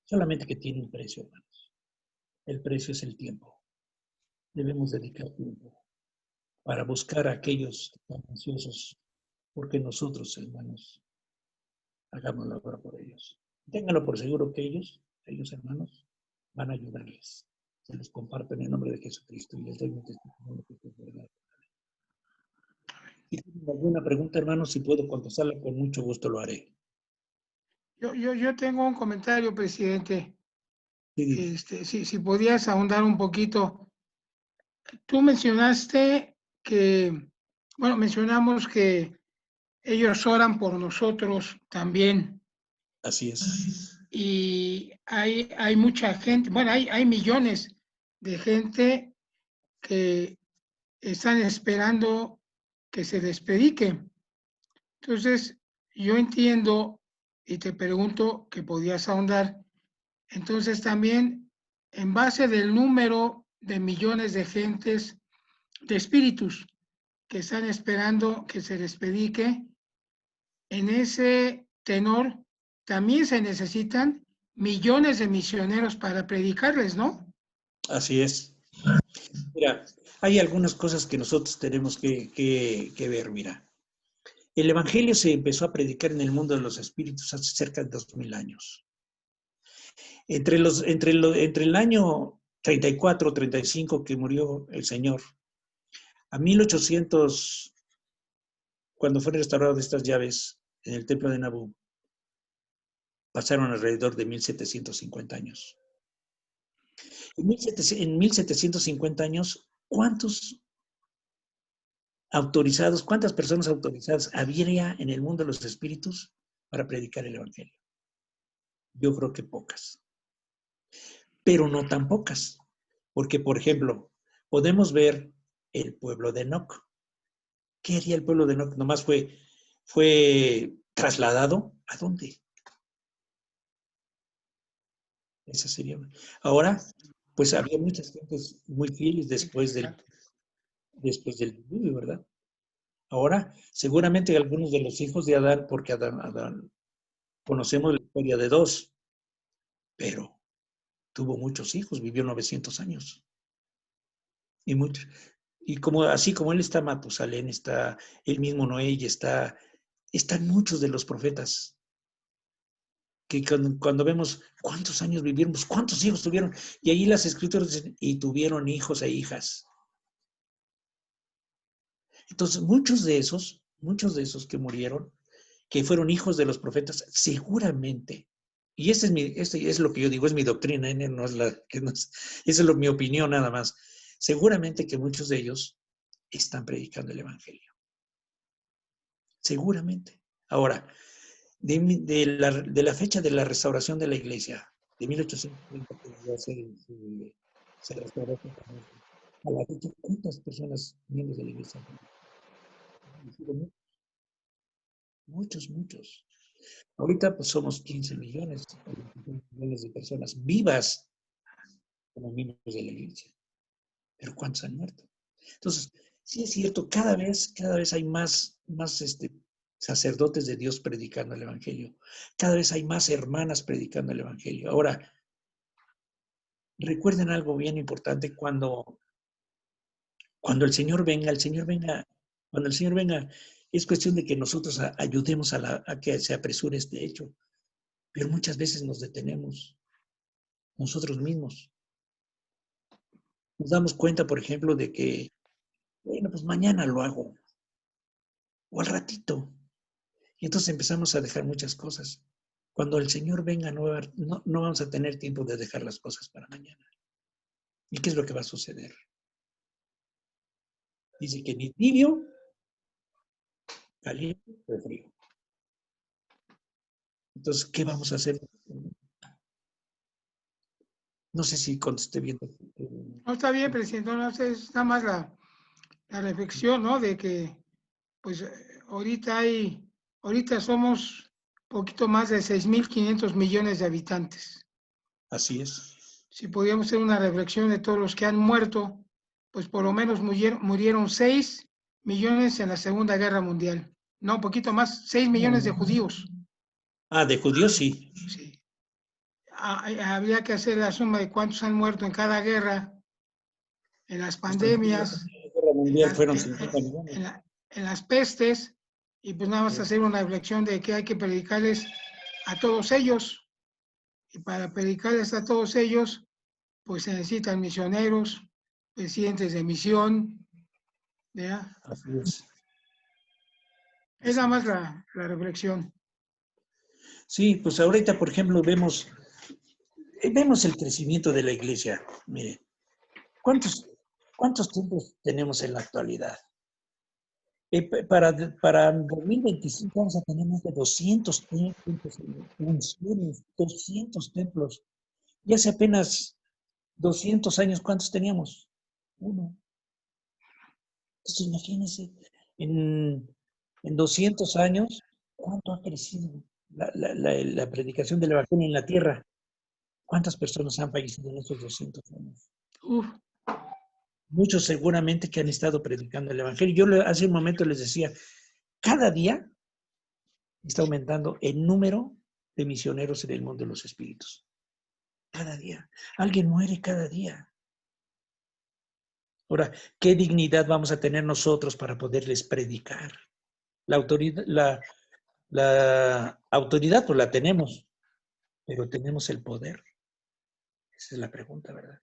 Solamente que tiene un precio, hermanos. El precio es el tiempo. Debemos dedicar tiempo para buscar a aquellos que están ansiosos porque nosotros, hermanos, hagamos la obra por ellos. Ténganlo por seguro que ellos, hermanos, van a ayudarles. Se los comparto en el nombre de Jesucristo y les doy mi testimonio de que es verdad. Si tienen alguna pregunta, hermanos, si puedo contestarla, con mucho gusto lo haré. Yo tengo un comentario, presidente. Sí, Si podías ahondar un poquito. Tú mencionaste que, bueno, mencionamos que ellos oran por nosotros también. así es. Y hay mucha gente, bueno, hay millones de gente que están esperando que se les predique. Entonces, yo entiendo y te pregunto que podías ahondar. Entonces, también en base del número de millones de gentes, de espíritus que están esperando que se les predique, en ese tenor también se necesitan millones de misioneros para predicarles, ¿no? Así es. Mira, hay algunas cosas que nosotros tenemos que ver, mira. El Evangelio se empezó a predicar en el mundo de los espíritus hace cerca de 2000 años. Entre el año 34, 35 que murió el Señor, a 1800, cuando fueron restauradas estas llaves en el templo de Nabú, pasaron alrededor de 1750 años. En 1750 años, ¿cuántas personas autorizadas habría en el mundo de los espíritus para predicar el Evangelio? Yo creo que pocas. Pero no tan pocas. Porque, por ejemplo, podemos ver el pueblo de Enoc. ¿Qué haría el pueblo de Enoc? Nomás fue trasladado. ¿A dónde? Esa sería. Ahora, pues había muchas gentes muy fieles después del diluvio, ¿verdad? Ahora, seguramente algunos de los hijos de Adán, porque Adán conocemos la historia de dos, pero tuvo muchos hijos, vivió 900 años. Y así como él está Matusalén, está el mismo Noé y están muchos de los profetas que cuando vemos cuántos años vivieron, pues cuántos hijos tuvieron, y ahí las escrituras dicen, y tuvieron hijos e hijas. Entonces, muchos de esos que murieron, que fueron hijos de los profetas, seguramente, y este es lo que yo digo, es mi doctrina, no es esa es mi opinión nada más, seguramente que muchos de ellos están predicando el Evangelio. Seguramente. Ahora, de la fecha de la restauración de la iglesia, de 1830, que ya se restauró a la fecha, ¿cuántas personas miembros de la iglesia? Muchos. Ahorita pues somos 15 millones de personas vivas como miembros de la iglesia. Pero ¿cuántos han muerto? Entonces, sí es cierto, cada vez hay más sacerdotes de Dios predicando el Evangelio. Cada vez hay más hermanas predicando el Evangelio. Ahora, recuerden algo bien importante, cuando el Señor venga, cuando el Señor venga, es cuestión de que nosotros ayudemos a que se apresure este hecho. Pero muchas veces nos detenemos nosotros mismos. Nos damos cuenta, por ejemplo, de que, bueno, pues mañana lo hago. O al ratito. Y entonces empezamos a dejar muchas cosas. Cuando el Señor venga, no vamos a tener tiempo de dejar las cosas para mañana. ¿Y qué es lo que va a suceder? Dice que ni tibio, caliente o frío. Entonces, ¿qué vamos a hacer? No sé si contesté bien. No, está bien, presidente. No, es nada más la reflexión, ¿no? De que pues ahorita somos poquito más de 6.500 millones de habitantes. Así es. Si podíamos hacer una reflexión de todos los que han muerto, pues por lo menos murieron 6 millones en la Segunda Guerra Mundial. No, un poquito más, 6 millones de judíos. Ah, de judíos sí. Sí. Habría que hacer la suma de cuántos han muerto en cada guerra, en las pandemias, La Guerra Mundial fueron 50 en millones. las pestes, y pues nada más hacer una reflexión de que hay que predicarles a todos ellos. Y para predicarles a todos ellos, pues se necesitan misioneros, presidentes de misión, ¿ya? Así es. Es nada más la reflexión. Sí, pues ahorita, por ejemplo, vemos el crecimiento de la iglesia. Mire, ¿cuántos templos tenemos en la actualidad? Para 2025 vamos a tener más de 200 templos, 200 templos. Y hace apenas 200 años, ¿cuántos teníamos? 1. Entonces, imagínense, en 200 años, ¿cuánto ha crecido la predicación del Evangelio en la tierra? ¿Cuántas personas han fallecido en estos 200 años? Uf. Muchos seguramente que han estado predicando el Evangelio. Yo hace un momento les decía, cada día está aumentando el número de misioneros en el mundo de los espíritus. Cada día. Alguien muere cada día. Ahora, ¿qué dignidad vamos a tener nosotros para poderles predicar? La autoridad pues la tenemos, pero ¿tenemos el poder? Esa es la pregunta, ¿verdad?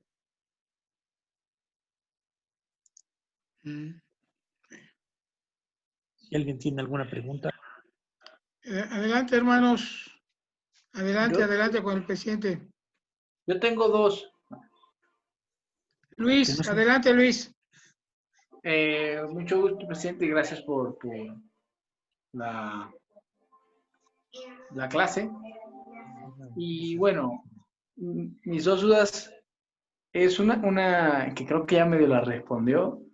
Si alguien tiene alguna pregunta. Adelante, hermanos. Adelante con el presidente. Yo tengo 2. Luis, adelante, Luis. Mucho gusto, presidente, y gracias por la clase. Y bueno, mis 2 dudas es una que creo que ya medio la respondió.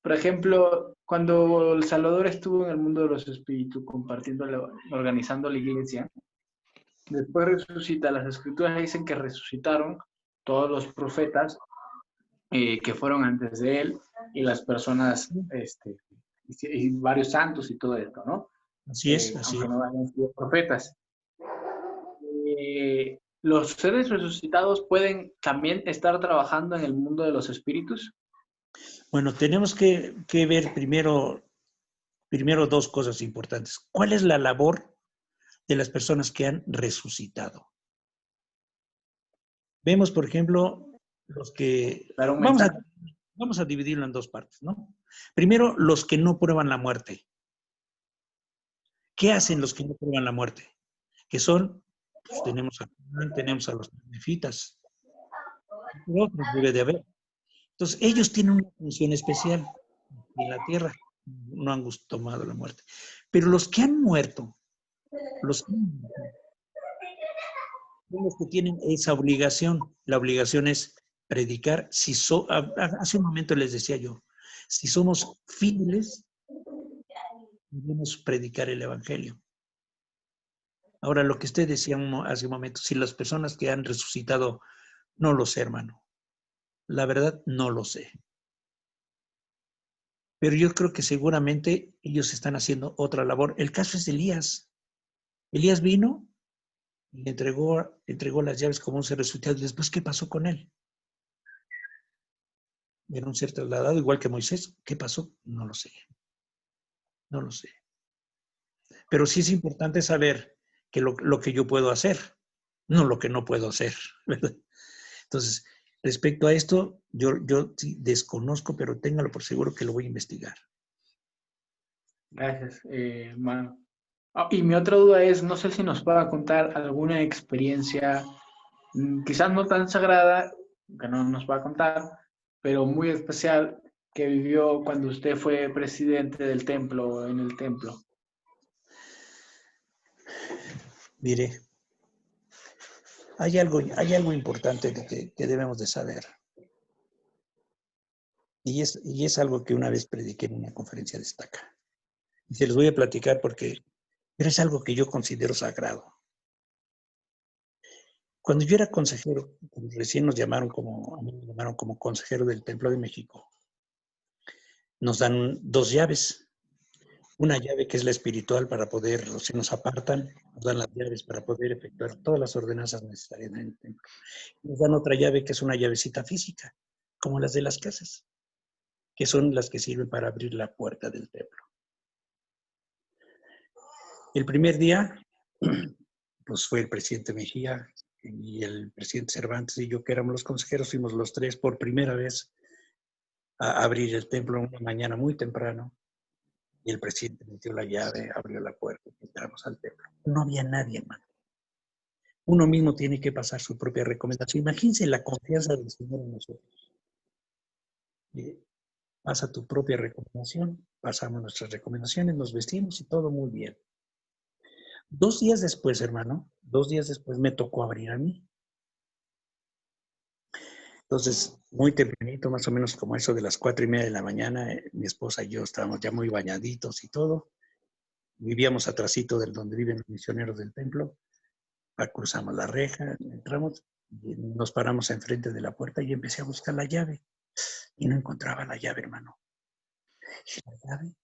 Por ejemplo, cuando El Salvador estuvo en el mundo de los espíritus, organizando la iglesia, después resucita. Las escrituras dicen que resucitaron todos los profetas que fueron antes de él y las personas, y varios santos y todo esto, ¿no? Así es, así aunque es. no hayan sido profetas. ¿Los seres resucitados pueden también estar trabajando en el mundo de los espíritus? Bueno, tenemos que ver primero 2 cosas importantes. ¿Cuál es la labor de las personas que han resucitado? Vemos, por ejemplo, los que... Vamos a dividirlo en 2 partes, ¿no? Primero, los que no prueban la muerte. ¿Qué hacen los que no prueban la muerte? Que son, pues tenemos a los nefitas. Otros debe de haber. Entonces, ellos tienen una función especial en la tierra. No han tomado la muerte. Pero los que han muerto, son los que tienen esa obligación. La obligación es predicar. Hace un momento les decía yo, si somos fieles, debemos predicar el Evangelio. Ahora, lo que usted decía hace un momento, si las personas que han resucitado, no lo sé, hermano. La verdad, no lo sé. Pero yo creo que seguramente ellos están haciendo otra labor. El caso es de Elías. Elías vino y entregó las llaves como un ser resucitado. Después, ¿qué pasó con él? Era un ser trasladado, igual que Moisés. ¿Qué pasó? No lo sé. No lo sé. Pero sí es importante saber que lo que yo puedo hacer, no lo que no puedo hacer, ¿verdad? Entonces, respecto a esto, yo sí desconozco, pero téngalo por seguro que lo voy a investigar. Gracias, hermano. Y mi otra duda es, no sé si nos pueda contar alguna experiencia, quizás no tan sagrada, que no nos va a contar, pero muy especial que vivió cuando usted fue presidente del templo, en el templo. Mire, hay algo importante que debemos de saber. Y es algo que una vez prediqué en una conferencia de Estaca. Y se los voy a platicar porque es algo que yo considero sagrado. Cuando yo era consejero, recién a mí me llamaron como consejero del Templo de México, nos dan 2 llaves. Una llave que es la espiritual para poder, o sea, nos apartan, nos dan las llaves para poder efectuar todas las ordenanzas necesarias en el templo. Nos dan otra llave que es una llavecita física, como las de las casas, que son las que sirven para abrir la puerta del templo. El primer día, pues fue el presidente Mejía y el presidente Cervantes y yo, que éramos los consejeros, fuimos los 3 por primera vez a abrir el templo una mañana muy temprano. Y el presidente metió la llave, abrió la puerta y entramos al templo. No había nadie, hermano. Uno mismo tiene que pasar su propia recomendación. Imagínense la confianza del Señor en nosotros. Pasa tu propia recomendación, pasamos nuestras recomendaciones, nos vestimos y todo muy bien. 2 días después, hermano, 2 días después me tocó abrir a mí. Entonces, muy tempranito, más o menos como eso de las 4:30 de la mañana, mi esposa y yo estábamos ya muy bañaditos y todo. Vivíamos atrasito de donde viven los misioneros del templo. Cruzamos la reja, entramos, y nos paramos enfrente de la puerta y empecé a buscar la llave. Y no encontraba la llave, hermano. ¿La llave?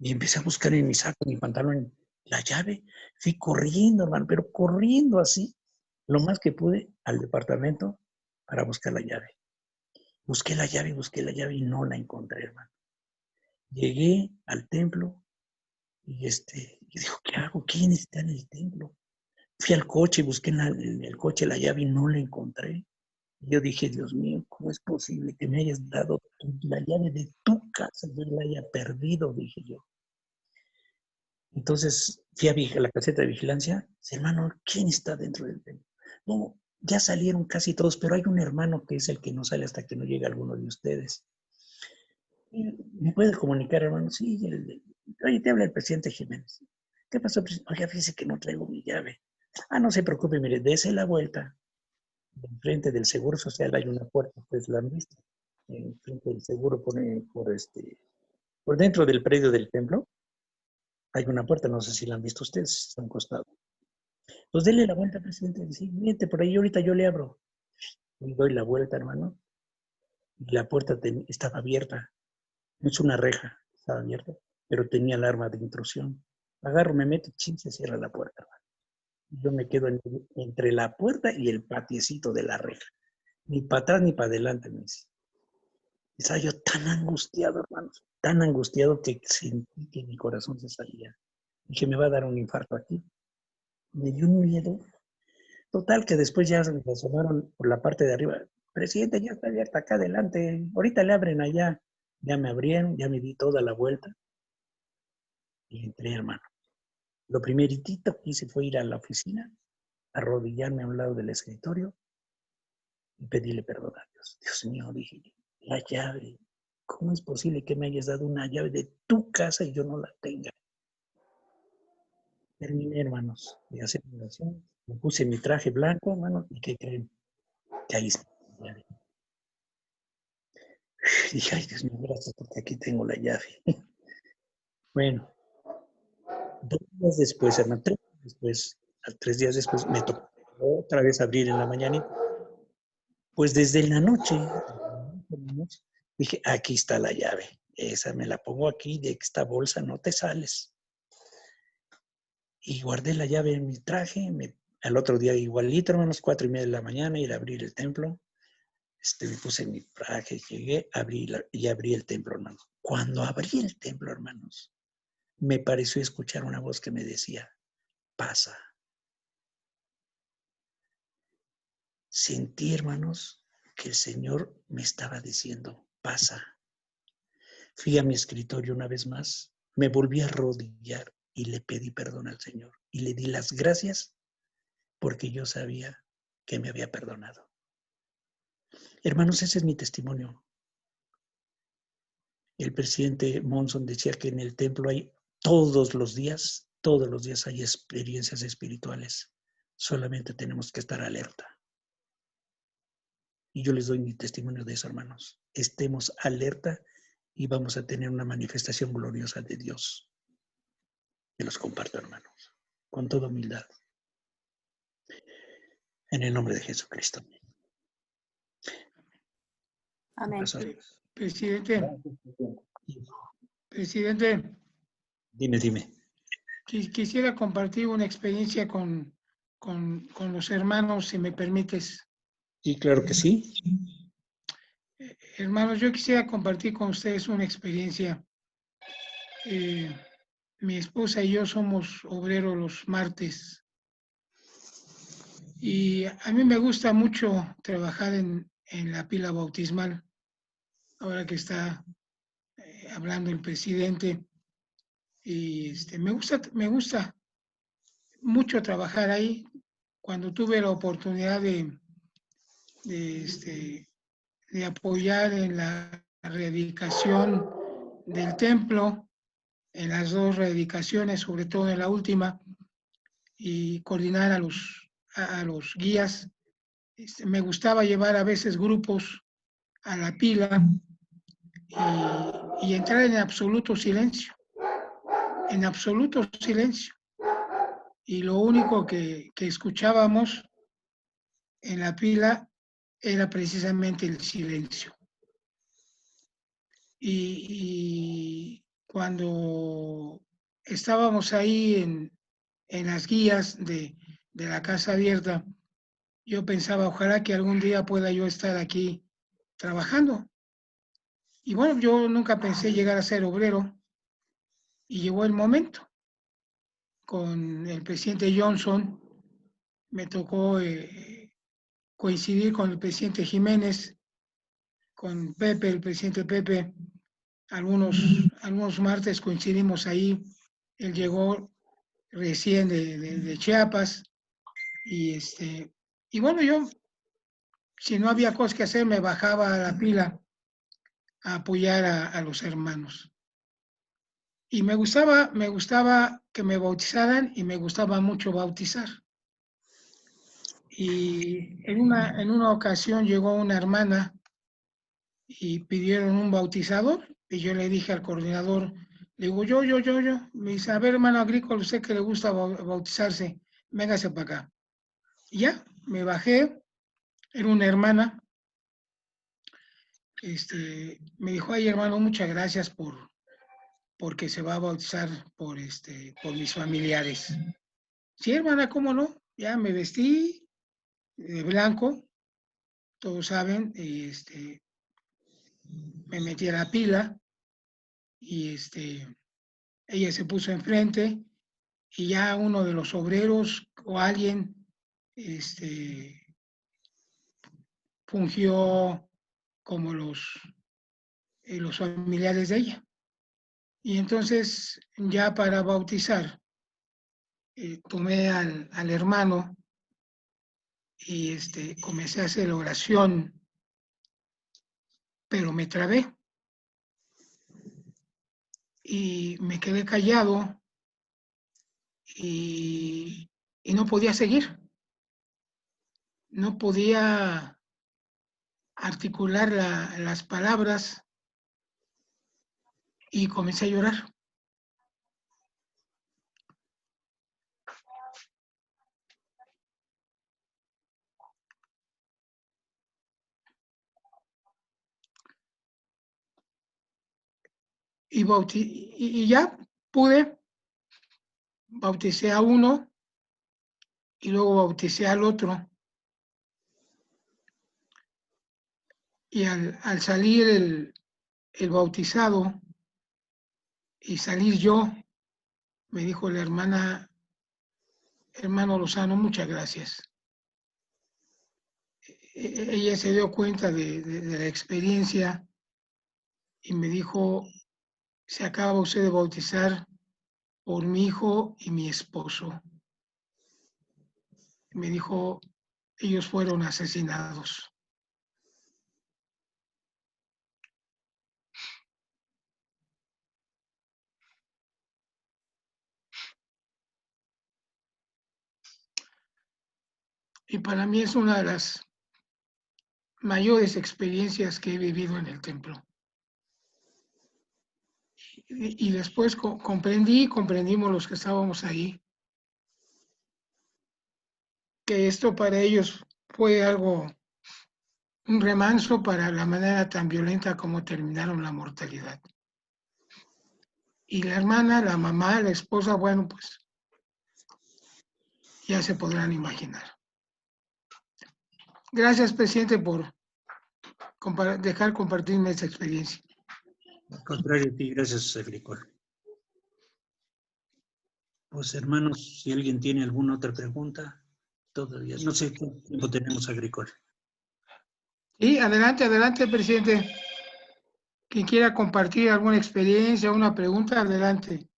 Y empecé a buscar en mi saco, en mi pantalón, la llave. Fui corriendo, hermano, pero corriendo así, lo más que pude, al departamento para buscar la llave. Busqué la llave y no la encontré, hermano. Llegué al templo y digo, ¿qué hago? ¿Quién está en el templo? Fui al coche, busqué en el coche la llave y no la encontré. Yo dije, Dios mío, ¿cómo es posible que me hayas dado la llave de tu casa? Yo la haya perdido, dije yo. Entonces fui a la caseta de vigilancia. Dice, hermano, ¿quién está dentro del templo? No, ya salieron casi todos, pero hay un hermano que es el que no sale hasta que no llegue alguno de ustedes. ¿Me puede comunicar, hermano? Sí, oye, te habla el presidente Jiménez. ¿Qué pasó, presidente? Oiga, fíjese que no traigo mi llave. Ah, no se preocupe, mire, dése la vuelta. Enfrente del Seguro Social hay una puerta, ustedes la han visto. Enfrente del Seguro por dentro del predio del templo hay una puerta, no sé si la han visto ustedes, está a un costado. Pues dele la vuelta, presidente. Sí, miente, por ahí ahorita yo le abro. Y doy la vuelta, hermano. Y la puerta estaba abierta. No es una reja, estaba abierta, pero tenía alarma de intrusión. Agarro, me meto, chin, se cierra la puerta, hermano. Yo me quedo entre la puerta y el patiecito de la reja. Ni para atrás ni para adelante, me dice. Estaba yo tan angustiado, hermanos, tan angustiado que sentí que mi corazón se salía. Dije, me va a dar un infarto aquí. Me dio un miedo. Total, que después ya me asomaron por la parte de arriba. Presidente, ya está abierta acá adelante. Ahorita le abren allá. Ya me abrieron, ya me di toda la vuelta. Y entré, hermano. Lo primeritito que hice fue ir a la oficina, arrodillarme a un lado del escritorio y pedirle perdón a Dios. Dios mío, dije, la llave. ¿Cómo es posible que me hayas dado una llave de tu casa y yo no la tenga? Terminé, hermanos, de hacer mi oración. Me puse mi traje blanco, hermano, y ¿qué creen? Que ahí está la llave. Dije, ay, Dios mío, gracias porque aquí tengo la llave. Bueno, 2 días después, hermano, 3 días después, me tocó otra vez abrir en la mañana. Pues desde la noche, dije, aquí está la llave. Esa me la pongo aquí, de esta bolsa no te sales. Y guardé la llave en mi traje. Al otro día igualito, hermanos, 4:30 de la mañana, ir a abrir el templo. Me puse en mi traje, llegué, abrí el templo, hermanos. Cuando abrí el templo, hermanos, me pareció escuchar una voz que me decía, pasa. Sentí, hermanos, que el Señor me estaba diciendo, pasa. Fui a mi escritorio una vez más, me volví a arrodillar y le pedí perdón al Señor. Y le di las gracias porque yo sabía que me había perdonado. Hermanos, ese es mi testimonio. El presidente Monson decía que en el templo hay todos los días hay experiencias espirituales. Solamente tenemos que estar alerta. Y yo les doy mi testimonio de eso, hermanos. Estemos alerta y vamos a tener una manifestación gloriosa de Dios. Que los comparto, hermanos, con toda humildad. En el nombre de Jesucristo. Amén. Presidente, presidente, Dime. quisiera compartir una experiencia con los hermanos, si me permites. Sí, claro que sí. Hermanos, yo quisiera compartir con ustedes una experiencia. Mi esposa y yo somos obreros los martes. Y a mí me gusta mucho trabajar en la pila bautismal. Ahora que está hablando el presidente. Y me gusta mucho trabajar ahí. Cuando tuve la oportunidad de apoyar en la reedificación del templo, en las dos reedificaciones, sobre todo en la última, y coordinar a los guías. Me gustaba llevar a veces grupos a la pila y entrar en absoluto silencio, Y lo único que escuchábamos en la pila era precisamente el silencio. Y cuando estábamos ahí en las guías de la casa abierta, yo pensaba, ojalá que algún día pueda yo estar aquí trabajando. Y bueno, yo nunca pensé llegar a ser obrero y llegó el momento. Con el presidente Johnson me tocó coincidir con el presidente Jiménez, con Pepe, el presidente Pepe. Algunos martes coincidimos ahí. Él llegó recién de Chiapas y bueno, yo, si no había cosas que hacer, me bajaba a la pila a apoyar a los hermanos. Y me gustaba que me bautizaran y me gustaba mucho bautizar. Y en una ocasión llegó una hermana y pidieron un bautizador y yo le dije al coordinador, le digo, yo. Me dice, a ver, hermano Agrícola, usted que le gusta bautizarse, véngase para acá. Y ya, me bajé, era una hermana, me dijo, ay, hermano, muchas gracias porque se va a bautizar por mis familiares. Sí, hermana, ¿cómo no? Ya me vestí de blanco, todos saben, me metí a la pila y ella se puso enfrente y ya uno de los obreros o alguien fungió como los familiares de ella. Y entonces ya para bautizar, tomé al hermano y comencé a hacer la oración, pero me trabé y me quedé callado y no podía seguir. No podía articular las palabras y comencé a llorar. Y ya pude, bauticé a uno y luego bauticé al otro. Y al salir el bautizado y salir yo, me dijo la hermana, hermano Lozano, muchas gracias. Ella se dio cuenta de la experiencia y me dijo, se acaba usted de bautizar por mi hijo y mi esposo. Me dijo, ellos fueron asesinados. Y para mí es una de las mayores experiencias que he vivido en el templo. Y después comprendimos los que estábamos ahí, que esto para ellos fue algo, un remanso para la manera tan violenta como terminaron la mortalidad. Y la hermana, la mamá, la esposa, bueno, pues ya se podrán imaginar. Gracias, presidente, por dejar compartirme esta experiencia. Al contrario a ti, gracias, Agricol. Pues, hermanos, si alguien tiene alguna otra pregunta, todavía no sé cuánto tiempo tenemos, Agricol. Sí, adelante, presidente. Quien quiera compartir alguna experiencia, una pregunta, adelante.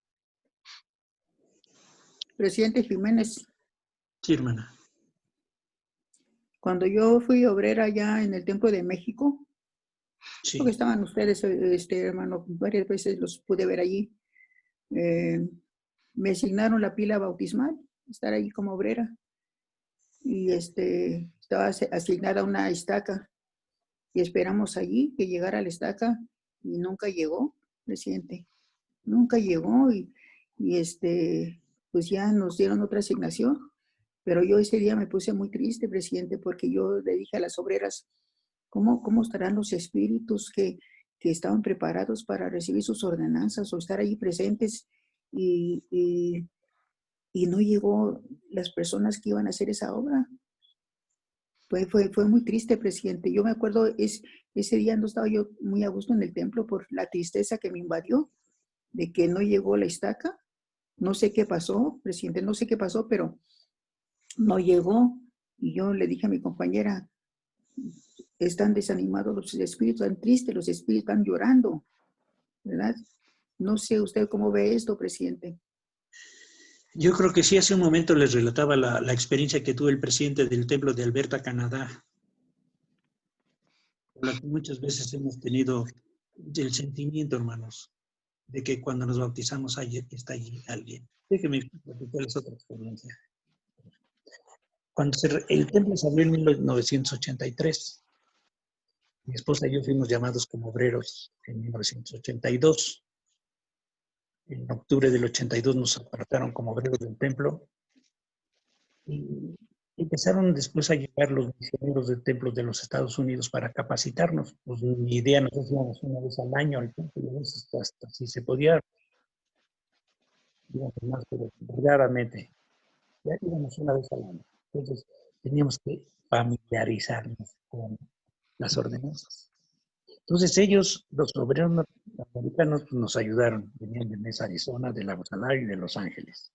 Presidente Jiménez, Sí, hermana. cuando yo fui obrera allá en el Templo de México, Sí. porque estaban ustedes, hermano, varias veces los pude ver allí, me asignaron la pila bautismal, estar ahí como obrera, y estaba asignada una estaca, y esperamos allí que llegara la estaca, y nunca llegó, presidente, nunca llegó, y pues ya nos dieron otra asignación, pero yo ese día me puse muy triste, presidente, porque yo le dije a las obreras, ¿cómo estarán los espíritus que estaban preparados para recibir sus ordenanzas o estar ahí presentes y no llegó las personas que iban a hacer esa obra? Fue muy triste, presidente. Yo me acuerdo, ese día no estaba yo muy a gusto en el templo por la tristeza que me invadió de que no llegó la estaca. No sé qué pasó, presidente, no sé qué pasó, pero no llegó. Y yo le dije a mi compañera, están desanimados los espíritus, están tristes, los espíritus están llorando, ¿verdad? No sé usted cómo ve esto, presidente. Yo creo que sí, hace un momento les relataba la experiencia que tuvo el presidente del templo de Alberta, Canadá, por la que muchas veces hemos tenido el sentimiento, hermanos, de que cuando nos bautizamos está allí alguien. Déjeme platicarles otra experiencia. Cuando el templo se abrió en 1983, mi esposa y yo fuimos llamados como obreros en 1982. En octubre del 82 nos apartaron como obreros del templo y empezaron después a llegar los misioneros del templo de los Estados Unidos para capacitarnos. Pues mi idea, nosotros íbamos una vez al año al templo y a veces hasta si se podía, íbamos más, pero raramente. Ya íbamos una vez al año. Entonces teníamos que familiarizarnos con las ordenanzas. Entonces ellos, los obreros americanos, pues, nos ayudaron. Venían de Mesa, Arizona, de Lagos Salado y de Los Ángeles.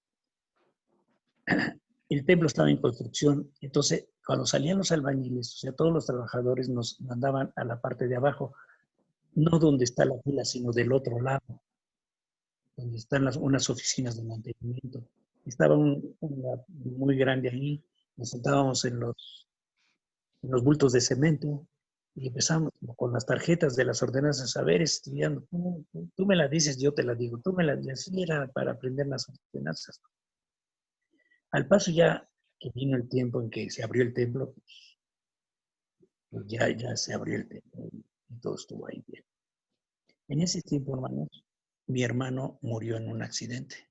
El templo estaba en construcción, entonces cuando salían los albañiles, o sea, todos los trabajadores nos mandaban a la parte de abajo, no donde está la fila, sino del otro lado, donde están unas oficinas de mantenimiento. Estaba una muy grande ahí, nos sentábamos en los bultos de cemento y empezamos con las tarjetas de las ordenanzas a ver, estudiando. Tú me la dices, yo te la digo. Tú me la dices. Así era para aprender las ordenanzas. Al paso ya que vino el tiempo en que se abrió el templo, pues ya se abrió el templo y todo estuvo ahí bien. En ese tiempo, hermanos, mi hermano murió en un accidente.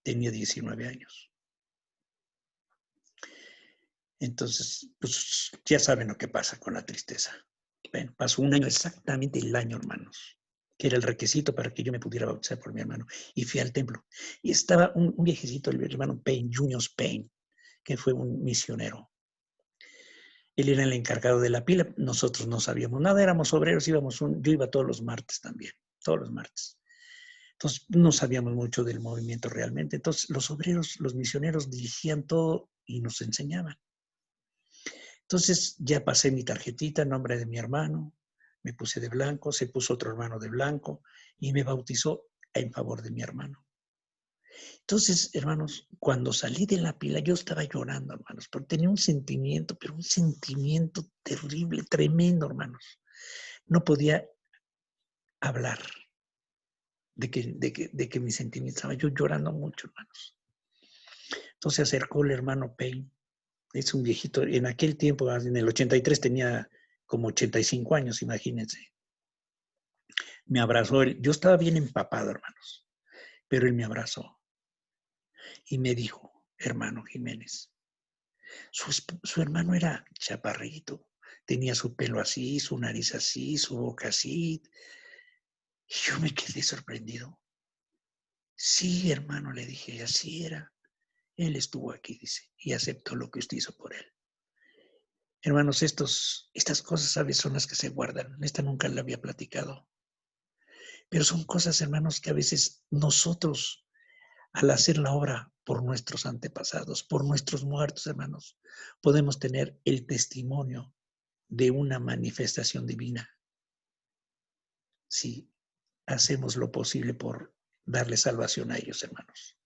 Tenía 19 años. Entonces, pues ya saben lo que pasa con la tristeza. Bueno, pasó un año, exactamente el año, hermanos, que era el requisito para que yo me pudiera bautizar por mi hermano. Y fui al templo. Y estaba un viejecito, el hermano Payne, Junior Payne, que fue un misionero. Él era el encargado de la pila. Nosotros no sabíamos nada, éramos obreros, yo iba todos los martes también, todos los martes. Entonces, no sabíamos mucho del movimiento realmente. Entonces, los obreros, los misioneros dirigían todo y nos enseñaban. Entonces ya pasé mi tarjetita en nombre de mi hermano, me puse de blanco, se puso otro hermano de blanco y me bautizó en favor de mi hermano. Entonces, hermanos, cuando salí de la pila yo estaba llorando, hermanos, porque tenía un sentimiento, pero un sentimiento terrible, tremendo, hermanos. No podía hablar de que mi sentimiento estaba yo llorando mucho, hermanos. Entonces se acercó el hermano Payne. Es un viejito, en aquel tiempo, en el 83 tenía como 85 años, imagínense. me abrazó. Yo estaba bien empapado, hermanos, pero él me abrazó y me dijo, hermano Jiménez, su hermano era chaparrito, tenía su pelo así, su nariz así, su boca así. Y yo me quedé sorprendido. Sí, hermano, le dije, así era. Él estuvo aquí, dice, y aceptó lo que usted hizo por él. Hermanos, estas cosas, ¿sabes? Son las que se guardan. Esta nunca la había platicado. Pero son cosas, hermanos, que a veces nosotros, al hacer la obra por nuestros antepasados, por nuestros muertos, hermanos, podemos tener el testimonio de una manifestación divina. Si hacemos lo posible por darle salvación a ellos, hermanos.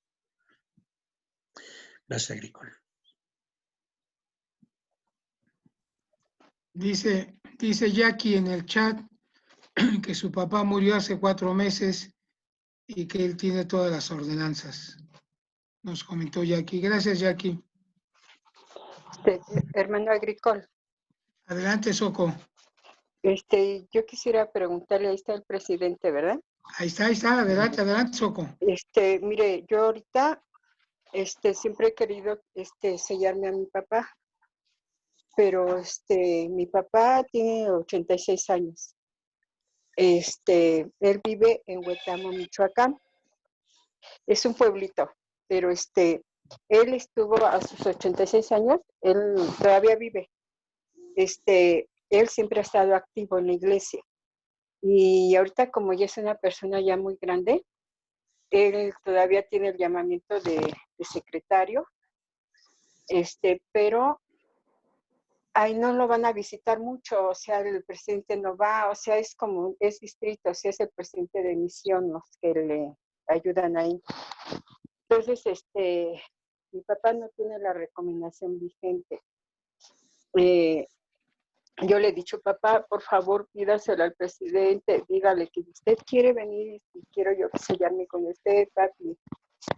Gracias, Agricol. Dice Jackie en el chat que su papá murió hace 4 meses y que él tiene todas las ordenanzas. Nos comentó Jackie. Gracias, Jackie. Hermano Agricol, Adelante, Soco. yo quisiera preguntarle, ahí está el presidente, ¿verdad? Ahí está. Adelante, Soco. Mire, yo ahorita, siempre he querido, sellarme a mi papá, pero, mi papá tiene 86 años. Él vive en Huetamo, Michoacán. Es un pueblito, pero, él estuvo a sus 86 años, él todavía vive. Él siempre ha estado activo en la iglesia. Y ahorita, como ya es una persona ya muy grande, él todavía tiene el llamamiento de secretario, pero ahí no lo van a visitar mucho, o sea, el presidente no va, o sea, es como, es distrito, o sea, es el presidente de misión los que le ayudan ahí. Entonces, mi papá no tiene la recomendación vigente. Yo le he dicho, papá, por favor, pídaselo al presidente, dígale que usted quiere venir y quiero yo sellarme con usted, papi,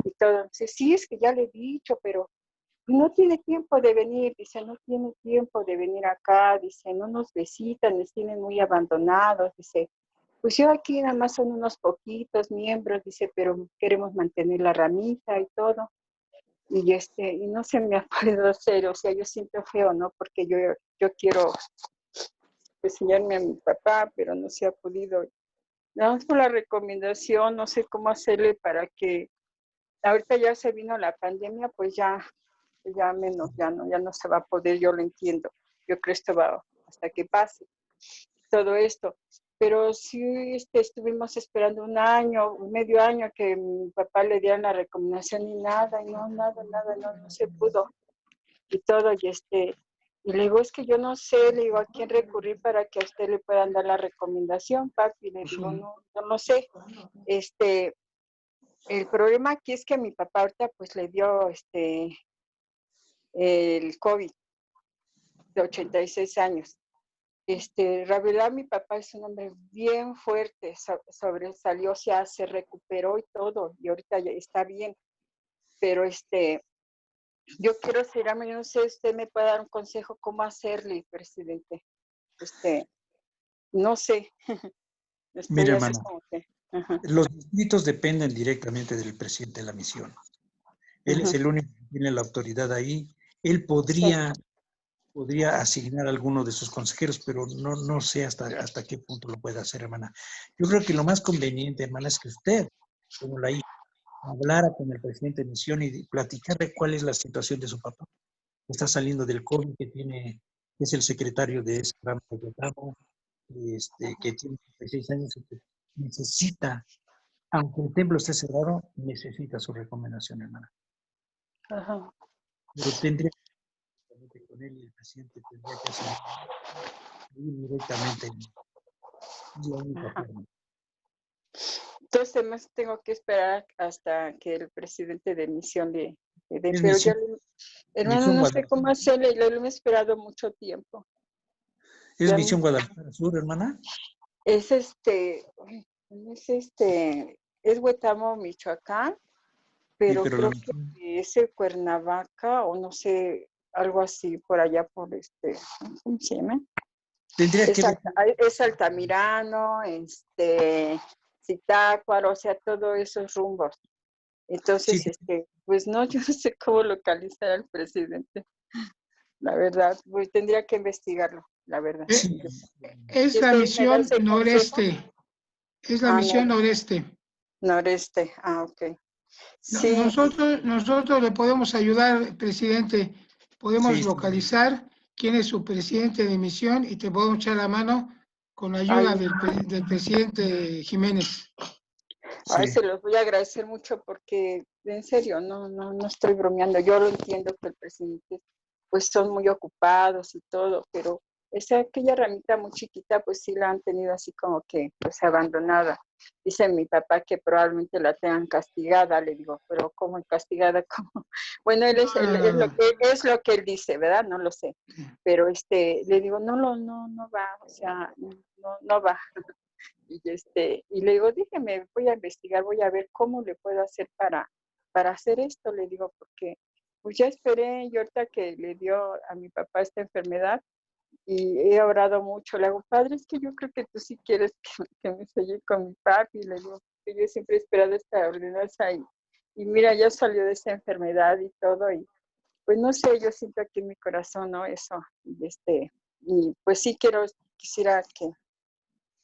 y todo. Dice, sí, es que ya le he dicho, pero no tiene tiempo de venir, dice, no tiene tiempo de venir acá, dice, no nos visitan, nos tienen muy abandonados, dice, pues yo aquí nada más son unos poquitos miembros, dice, pero queremos mantener la ramita y todo. Y no se me ha podido hacer, o sea, yo siento feo, ¿no? Porque yo quiero enseñarme a mi papá, pero no se ha podido. No, por la recomendación, no sé cómo hacerle para que, ahorita ya se vino la pandemia, pues ya menos, ya no se va a poder, yo lo entiendo. Yo creo que esto va hasta que pase todo esto. Pero sí estuvimos esperando un año, medio año que mi papá le diera la recomendación y nada, no se pudo. Y todo, y le digo, es que yo no sé, le digo, a quién recurrir para que a usted le puedan dar la recomendación, papi. Le digo, no sé. El problema aquí es que mi papá ahorita pues le dio el COVID de 86 años. La verdad, mi papá es un hombre bien fuerte, sobresalió, o sea, se recuperó y todo, y ahorita ya está bien. Pero yo quiero cerrarme, yo no sé, usted me puede dar un consejo cómo hacerle, presidente. No sé. Mira, Así hermano, como que, los distritos dependen directamente del presidente de la misión. Él es el único que tiene la autoridad ahí. Él podría asignar a alguno de sus consejeros, pero no sé hasta qué punto lo puede hacer, hermana. Yo creo que lo más conveniente, hermana, es que usted, como la hija, hablara con el presidente de misión y platicarle cuál es la situación de su papá. Está saliendo del COVID, que es el secretario de ese ramo de Gotamo, que tiene 36 años y que necesita, aunque el templo esté cerrado, necesita su recomendación, hermana. Pero tendría que con él y el presidente tendría que hacer directamente. Es la única forma. Entonces, más tengo que esperar hasta que el presidente de misión le dé. Es Pero misión, hermano, misión no sé cómo hacerle, lo he esperado mucho tiempo. ¿Es Ya Misión Guadalajara Sur, hermana? Es es Huetamo, Michoacán, pero pero creo que es el Cuernavaca, o no sé, algo así por allá por ¿cómo se llama? Tendría que ver. Es Altamirano, Zitácuaro, o sea, todos esos rumbos. Entonces, Sí, pues no, yo no sé cómo localizar al presidente. La verdad, pues tendría que investigarlo, la verdad. sí. Es Y la usted me da misión ese consejo. noreste. Es la misión noreste. Noreste, ok. Sí, Nosotros le podemos ayudar, presidente. Podemos Sí, localizar quién es su presidente de misión y te podemos echar la mano con la ayuda ay, del presidente Jiménez. ay, sí. se los voy a agradecer mucho porque, en serio, no estoy bromeando. Yo lo entiendo que el presidente, pues son muy ocupados y todo, pero aquella ramita muy chiquita, pues sí la han tenido así como que, pues abandonada. Dice mi papá que probablemente la tengan castigada, le digo, pero ¿cómo castigada? ¿Cómo? Bueno, es lo que él dice, ¿verdad? No lo sé. Pero le digo, no va, o sea, no va. Y le digo, déjeme, voy a investigar, voy a ver cómo le puedo hacer para hacer esto, le digo, porque pues ya esperé, y ahorita que le dio a mi papá esta enfermedad, y he orado mucho, le hago, padre, es que yo creo que tú sí quieres que me selle con mi papi, le digo, que yo siempre he esperado esta ordenanza, y mira, ya salió de esa enfermedad y todo, y pues no sé, yo siento aquí en mi corazón, ¿no? Eso, y pues sí quisiera que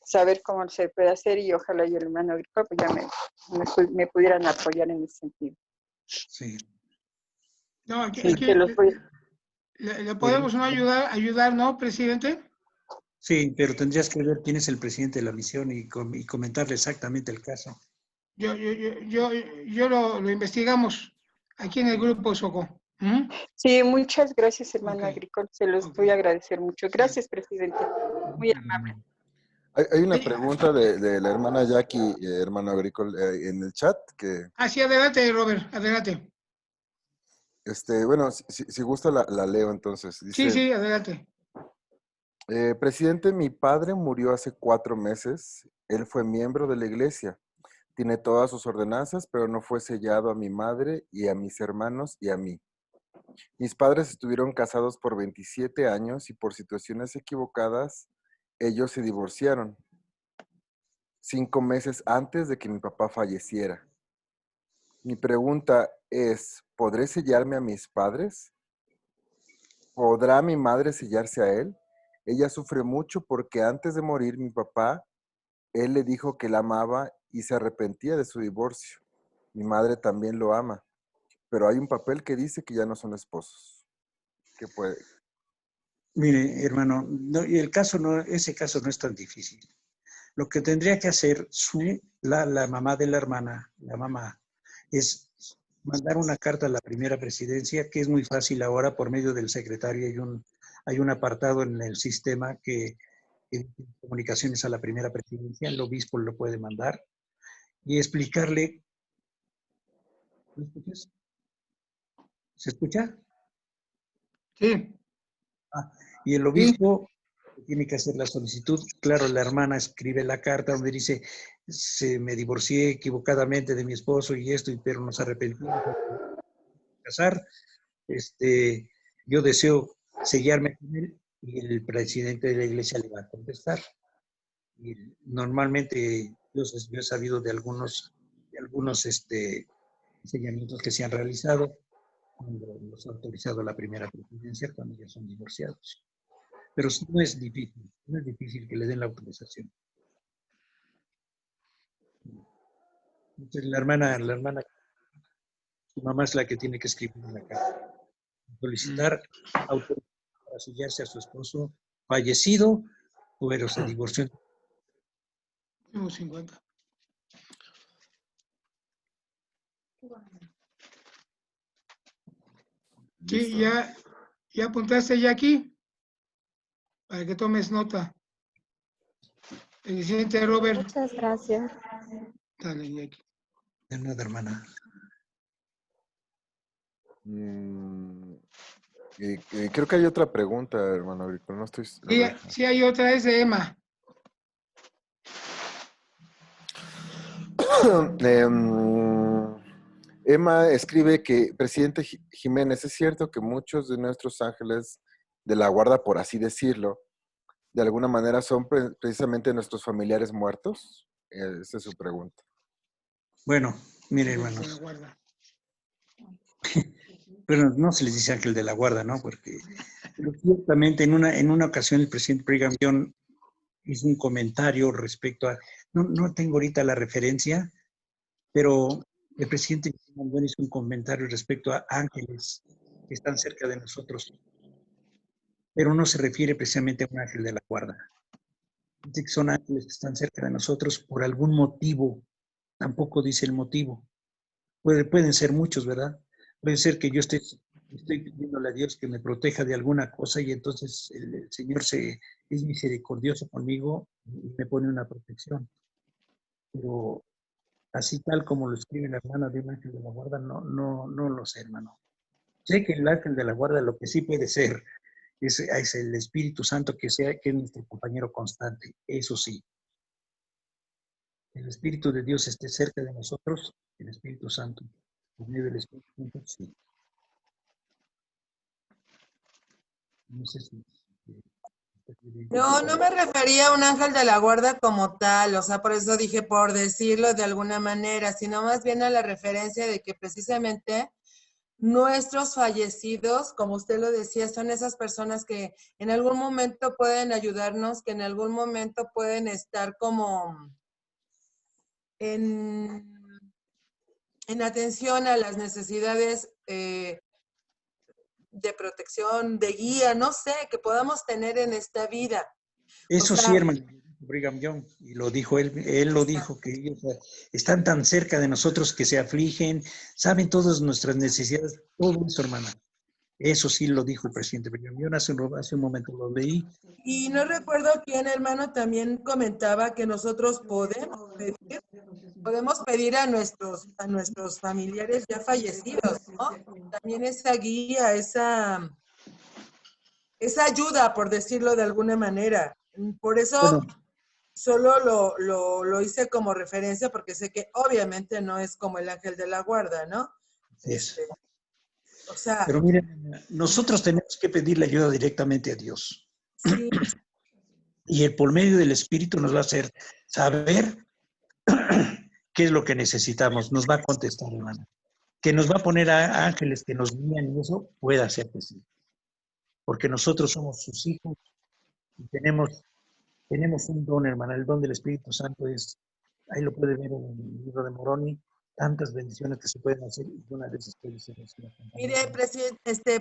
saber cómo se puede hacer y ojalá y el hermano agrícola pues ya me pudieran apoyar en ese sentido. Sí. No, Sí, que los voy. le podemos no ayudar, ¿no, presidente? Sí, pero tendrías que ver quién es el presidente de la misión y comentarle exactamente el caso. Yo lo investigamos aquí en el grupo Soco. Sí, muchas gracias, hermano Ok, agrícola, se los ok. voy a agradecer mucho. Gracias, presidente. Muy amable. Hay una Oye, pregunta de la hermana Jackie, hermano agrícola, en el chat, que, sí, adelante, Robert, adelante. bueno, si gusta la leo entonces. Sí, Dice, sí, adelante. presidente, mi padre murió hace 4 meses. Él fue miembro de la iglesia. Tiene todas sus ordenanzas, pero no fue sellado a mi madre y a mis hermanos y a mí. Mis padres estuvieron casados por 27 años y por situaciones equivocadas, ellos se divorciaron 5 meses antes de que mi papá falleciera. Mi pregunta es, ¿podré sellarme a mis padres? ¿Podrá mi madre sellarse a él? Ella sufre mucho porque antes de morir mi papá, él le dijo que la amaba y se arrepentía de su divorcio. Mi madre también lo ama, pero hay un papel que dice que ya no son esposos. ¿Qué puede? Mire, hermano, y ese caso no es tan difícil. Lo que tendría que hacer la mamá de la hermana, la mamá, es mandar una carta a la primera presidencia, que es muy fácil ahora por medio del secretario. Hay un apartado en el sistema que comunicaciones a la primera presidencia, el obispo lo puede mandar y explicarle. ¿Me escuchas? ¿Se escucha? Sí. Y el Sí. obispo tiene que hacer la solicitud. Claro, la hermana escribe la carta donde dice, me divorcié equivocadamente de mi esposo y esto, pero nos arrepentimos de casar. Yo deseo sellarme con él y el presidente de la iglesia le va a contestar. Y normalmente yo he sabido de algunos sellamientos que se han realizado cuando los ha autorizado la primera presidencia, cuando ya son divorciados. Pero sí no es difícil que le den la autorización. Entonces la hermana, su mamá es la que tiene que escribir la carta. Solicitar autorización para sellarse a su esposo fallecido, pero se divorció. Tengo 50. Sí, ya apuntaste ya aquí para que tomes nota. Presidente Robert. Muchas gracias. Dale, Jackie. De nada, hermana. Creo que hay otra pregunta, hermano agrícola. No estoy. Sí, hay otra, es de Emma. Emma escribe que, presidente Jiménez, es cierto que muchos de nuestros ángeles de la guarda, por así decirlo, de alguna manera son precisamente nuestros familiares muertos? Esa es su pregunta. Bueno, mire, de la hermanos, guarda. pero no se les dice ángel de la guarda, ¿no? Porque pero ciertamente en una ocasión el presidente Brigham Young hizo un comentario respecto a, no tengo ahorita la referencia, pero el presidente Brigham Young hizo un comentario respecto a ángeles que están cerca de nosotros, pero no se refiere precisamente a un ángel de la guarda. Dice que son ángeles que están cerca de nosotros por algún motivo, tampoco dice el motivo. Pueden ser muchos, ¿verdad? Puede ser que yo estoy pidiéndole a Dios que me proteja de alguna cosa y entonces el Señor es misericordioso conmigo y me pone una protección. Pero así tal como lo escribe la hermana de un ángel de la guarda, no lo sé, hermano. Sé que el ángel de la guarda lo que sí puede ser es el Espíritu Santo que es nuestro compañero constante, eso sí. El Espíritu de Dios esté cerca de nosotros, el Espíritu Santo. Por medio del Espíritu Santo, sí. No sé si... No, no me refería a un ángel de la guarda como tal, o sea, por eso dije por decirlo de alguna manera, sino más bien a la referencia de que precisamente nuestros fallecidos, como usted lo decía, son esas personas que en algún momento pueden ayudarnos, que en algún momento pueden estar como en atención a las necesidades de protección, de guía, no sé, que podamos tener en esta vida. Eso O sea, sí, hermano Brigham Young, y lo dijo él lo dijo, que ellos están tan cerca de nosotros que se afligen, saben todas nuestras necesidades, todo eso, hermana. Eso sí lo dijo el presidente Brigham Young, hace un momento lo leí. Y no recuerdo quién, hermano, también comentaba que nosotros podemos pedir a nuestros familiares ya fallecidos, ¿no? También esa guía, esa ayuda, por decirlo de alguna manera. Por eso Bueno, solo lo hice como referencia, porque sé que obviamente no es como el ángel de la guarda, ¿no? O sea, pero miren, nosotros tenemos que pedirle ayuda directamente a Dios. sí. Y él por medio del Espíritu nos va a hacer saber qué es lo que necesitamos, nos va a contestar, hermano. Que nos va a poner a ángeles que nos guían y eso puede ser que sí. Porque nosotros somos sus hijos y tenemos un don, hermana. El don del Espíritu Santo es, ahí lo puede ver en el libro de Moroni, tantas bendiciones que se pueden hacer y una de esas puede ser así. Mire,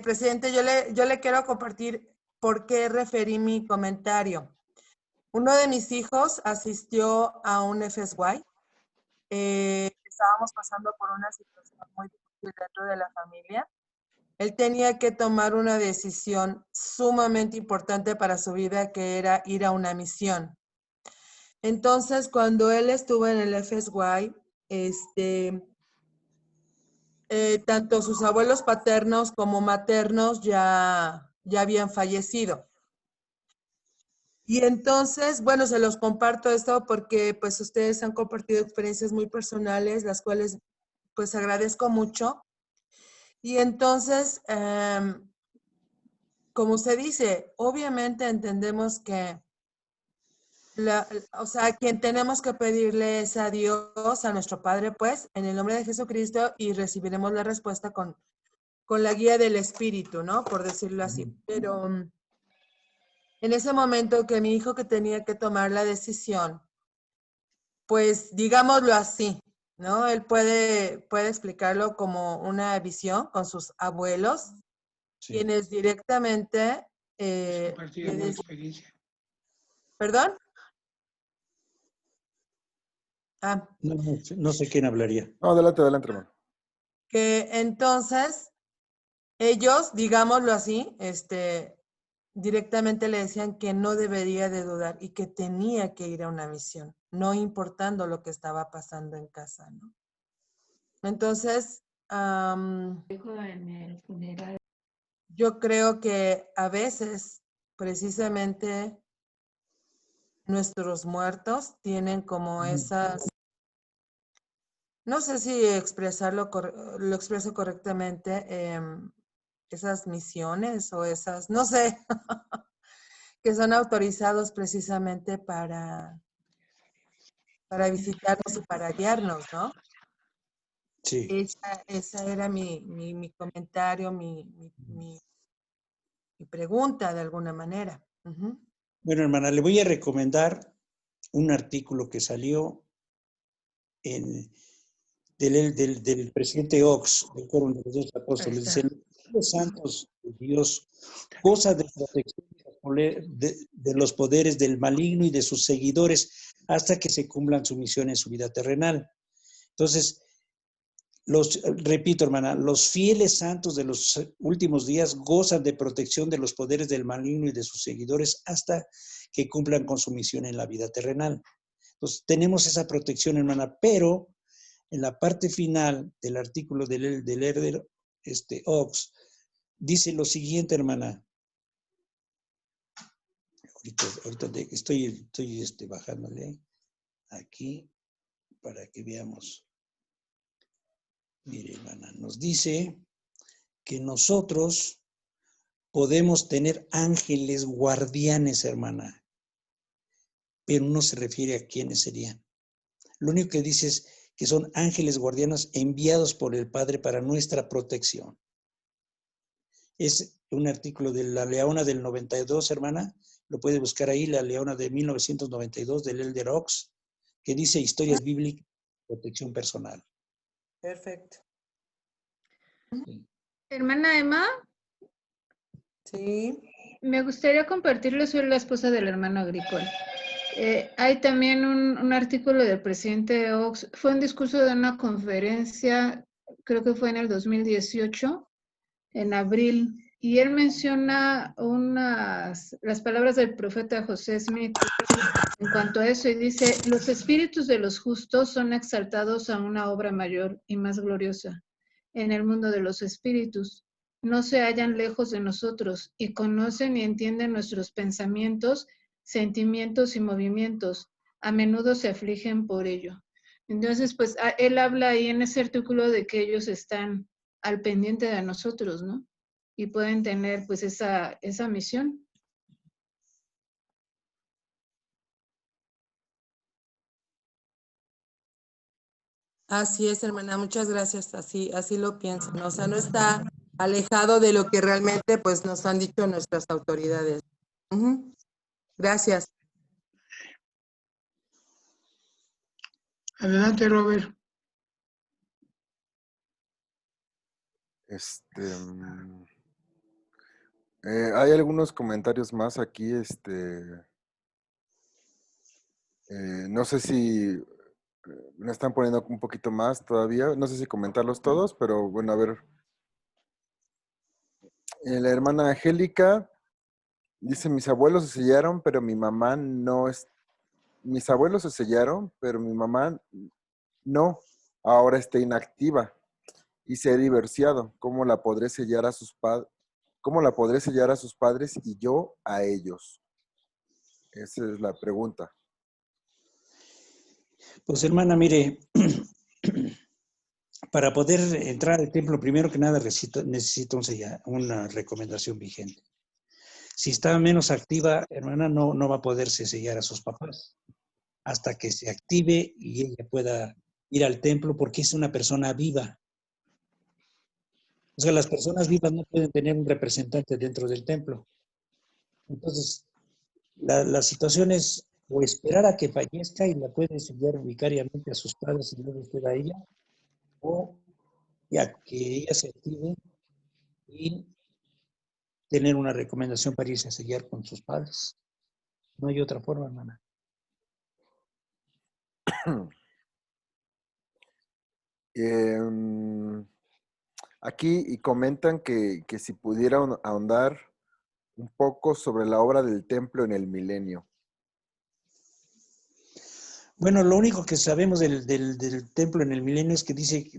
presidente, yo le quiero compartir por qué referí mi comentario. Uno de mis hijos asistió a un FSY. Estábamos pasando por una situación muy difícil dentro de la familia. Él tenía que tomar una decisión sumamente importante para su vida, que era ir a una misión. Entonces, cuando él estuvo en el FSY, tanto sus abuelos paternos como maternos ya habían fallecido. Y entonces, bueno, se los comparto esto porque pues ustedes han compartido experiencias muy personales, las cuales pues agradezco mucho. Y entonces, como usted dice, obviamente entendemos que o sea, quien tenemos que pedirle es a Dios, a nuestro Padre, pues, en el nombre de Jesucristo, y recibiremos la respuesta con la guía del Espíritu, ¿no? Por decirlo así. Pero en ese momento que mi hijo que tenía que tomar la decisión, pues digámoslo así, ¿no? Él puede explicarlo como una visión con sus abuelos, sí, quienes directamente... experiencia. ¿Perdón? No sé quién hablaría. No, adelante, hermano. Que entonces ellos, digámoslo así, directamente le decían que no debería de dudar y que tenía que ir a una misión, no importando lo que estaba pasando en casa, ¿no? Entonces, yo creo que a veces, precisamente, nuestros muertos tienen como esas, no sé si lo expreso correctamente, esas misiones o esas, no sé, que son autorizados precisamente para visitarnos y para guiarnos, ¿no? Sí. Esa era mi comentario, mi pregunta de alguna manera. Uh-huh. Bueno, hermana, le voy a recomendar un artículo que salió del presidente Ox, del Quórum de los Dos Apóstoles. Dice, los santos de Dios gozan de protección de los poderes del maligno y de sus seguidores hasta que se cumplan su misión en su vida terrenal. Entonces, repito, hermana, los fieles santos de los últimos días gozan de protección de los poderes del maligno y de sus seguidores hasta que cumplan con su misión en la vida terrenal. Entonces, tenemos esa protección, hermana, pero en la parte final del artículo del Elder Ox, dice lo siguiente, hermana. Ahorita estoy bajándole aquí para que veamos. Mire, hermana, nos dice que nosotros podemos tener ángeles guardianes, hermana, pero no se refiere a quiénes serían. Lo único que dice es que son ángeles guardianes enviados por el Padre para nuestra protección. Es un artículo de La Leona del 92, hermana, lo puede buscar ahí, La Leona de 1992 del Elder Ox, que dice historias bíblicas de protección personal. Perfecto. Sí. Hermana Emma. Sí. Me gustaría compartirle, soy la esposa del hermano Agrícola. Hay también un artículo del presidente Ox, fue un discurso de una conferencia, creo que fue en el 2018, en abril, y él menciona las palabras del profeta José Smith en cuanto a eso, y dice, los espíritus de los justos son exaltados a una obra mayor y más gloriosa en el mundo de los espíritus. No se hallan lejos de nosotros y conocen y entienden nuestros pensamientos, sentimientos y movimientos. A menudo se afligen por ello. Entonces, pues, él habla ahí en ese artículo de que ellos están al pendiente de nosotros, ¿no? Y pueden tener, pues, esa misión. Así es, hermana, muchas gracias. Así lo pienso, ¿no? O sea, no está alejado de lo que realmente pues nos han dicho nuestras autoridades. Uh-huh. Gracias. Adelante, Robert. Hay algunos comentarios más aquí, no sé si me están poniendo un poquito más todavía, no sé si comentarlos todos, pero bueno, a ver. La hermana Angélica dice, mis abuelos se sellaron, pero mi mamá no es... Mis abuelos se sellaron, pero mi mamá no, ahora está inactiva y se ha divorciado. ¿Cómo la podré sellar a sus padres? ¿Cómo la podré sellar a sus padres y yo a ellos? Esa es la pregunta. Pues hermana, mire, para poder entrar al templo, primero que nada necesito una recomendación vigente. Si está menos activa, hermana, no va a poderse sellar a sus papás hasta que se active y ella pueda ir al templo porque es una persona viva. O sea, las personas vivas no pueden tener un representante dentro del templo. Entonces, la situación es o esperar a que fallezca y la puede sellar vicariamente a sus padres y luego usted a ella, o ya que ella se active y tener una recomendación para irse a sellar con sus padres. No hay otra forma, hermana. Aquí y comentan que si pudiera ahondar un poco sobre la obra del templo en el milenio. Bueno, lo único que sabemos del templo en el milenio es que dicen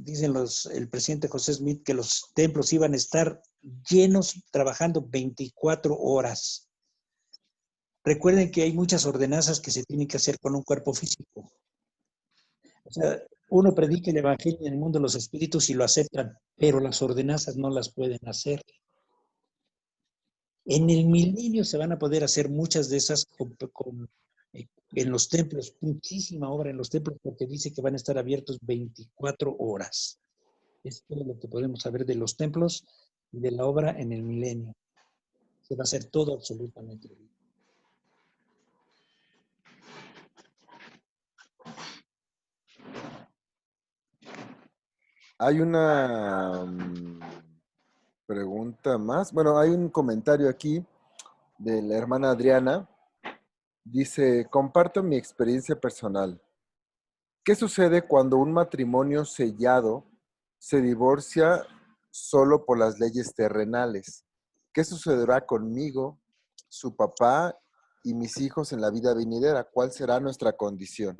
el presidente José Smith que los templos iban a estar llenos trabajando 24 horas. Recuerden que hay muchas ordenanzas que se tienen que hacer con un cuerpo físico. O sea, uno predica el evangelio en el mundo de los espíritus y lo aceptan, pero las ordenanzas no las pueden hacer. En el milenio se van a poder hacer muchas de esas en los templos, muchísima obra en los templos, porque dice que van a estar abiertos 24 horas. Es todo lo que podemos saber de los templos y de la obra en el milenio. Se va a hacer todo absolutamente. Hay una pregunta más. Bueno, hay un comentario aquí de la hermana Adriana. Dice, comparto mi experiencia personal. ¿Qué sucede cuando un matrimonio sellado se divorcia solo por las leyes terrenales? ¿Qué sucederá conmigo, su papá y mis hijos en la vida venidera? ¿Cuál será nuestra condición?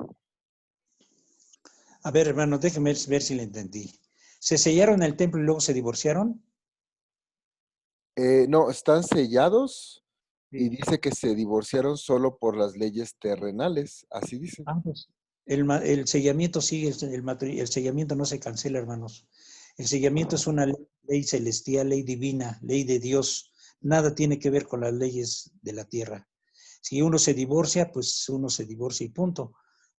A ver, hermano, déjeme ver si le entendí. ¿Se sellaron el templo y luego se divorciaron? No, están sellados y Sí. dice que se divorciaron solo por las leyes terrenales, así dice. Ah, pues, el sellamiento sigue, el sellamiento no se cancela, hermanos. El sellamiento es una ley celestial, ley divina, ley de Dios. Nada tiene que ver con las leyes de la tierra. Si uno se divorcia, pues uno se divorcia y punto.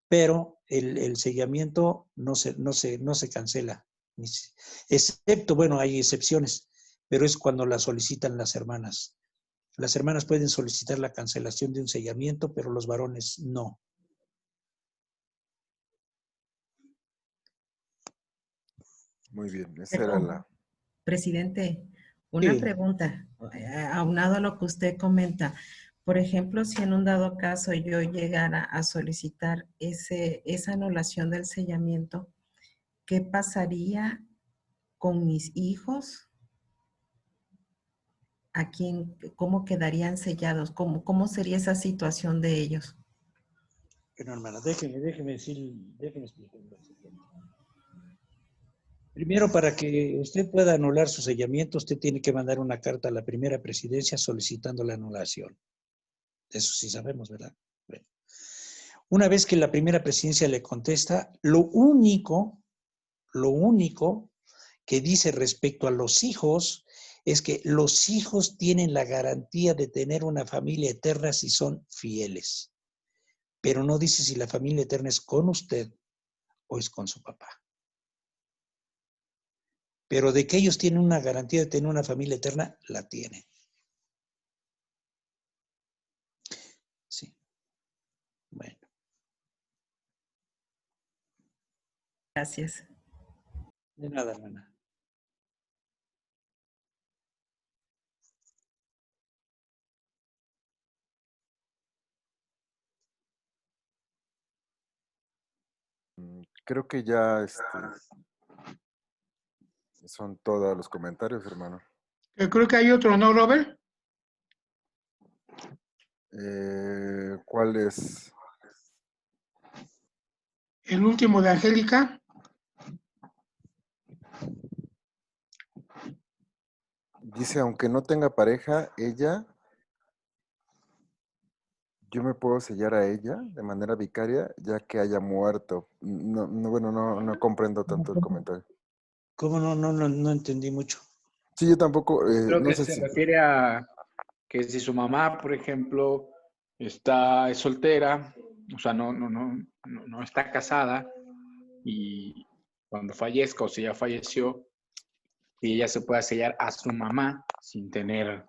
Pero el sellamiento no se cancela. Excepto, bueno, hay excepciones, pero es cuando la solicitan las hermanas. Las hermanas pueden solicitar la cancelación de un sellamiento, pero los varones no. Muy bien, esa era la... Presidente, una Sí. pregunta, aunado a lo que usted comenta. Por ejemplo, si en un dado caso yo llegara a solicitar esa anulación del sellamiento, ¿qué pasaría con mis hijos? ¿Cómo quedarían sellados? ¿Cómo sería esa situación de ellos? Bueno, hermana, déjeme explicarlo lo siguiente. Primero, para que usted pueda anular su sellamiento, usted tiene que mandar una carta a la primera presidencia solicitando la anulación. Eso sí sabemos, ¿verdad? Bueno. Una vez que la primera presidencia le contesta, lo único que dice respecto a los hijos es que los hijos tienen la garantía de tener una familia eterna si son fieles. Pero no dice si la familia eterna es con usted o es con su papá. Pero de que ellos tienen una garantía de tener una familia eterna, la tienen. Sí. Bueno. Gracias. De nada, hermana. Creo que ya son todos los comentarios, hermano. Creo que hay otro, ¿no, Robert? ¿Cuál es? El último de Angélica. Dice, aunque no tenga pareja, yo me puedo sellar a ella de manera vicaria, ya que haya muerto. No comprendo tanto el comentario. ¿Cómo no entendí mucho? Sí, yo tampoco, Creo no que sé se si... refiere a que si su mamá, por ejemplo, es soltera, o sea, no está casada, y cuando fallezca o si ya falleció, y ella se pueda sellar a su mamá sin tener...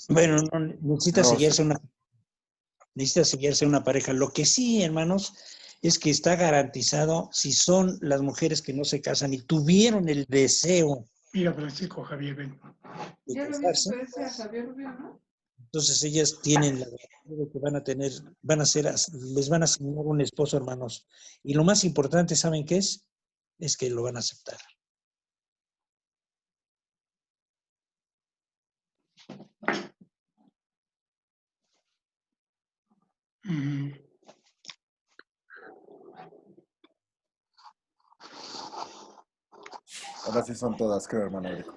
Bueno, no necesita No, sí. sellarse una pareja. Lo que sí, hermanos, es que está garantizado si son las mujeres que no se casan y tuvieron el deseo Mira, Francisco Javier, ven. de casarse, entonces ellas tienen la garantía de que les van a asignar un esposo, hermanos. Y lo más importante, ¿saben qué es? Es que lo van a aceptar. Ahora sí son todas, creo, hermano Rico.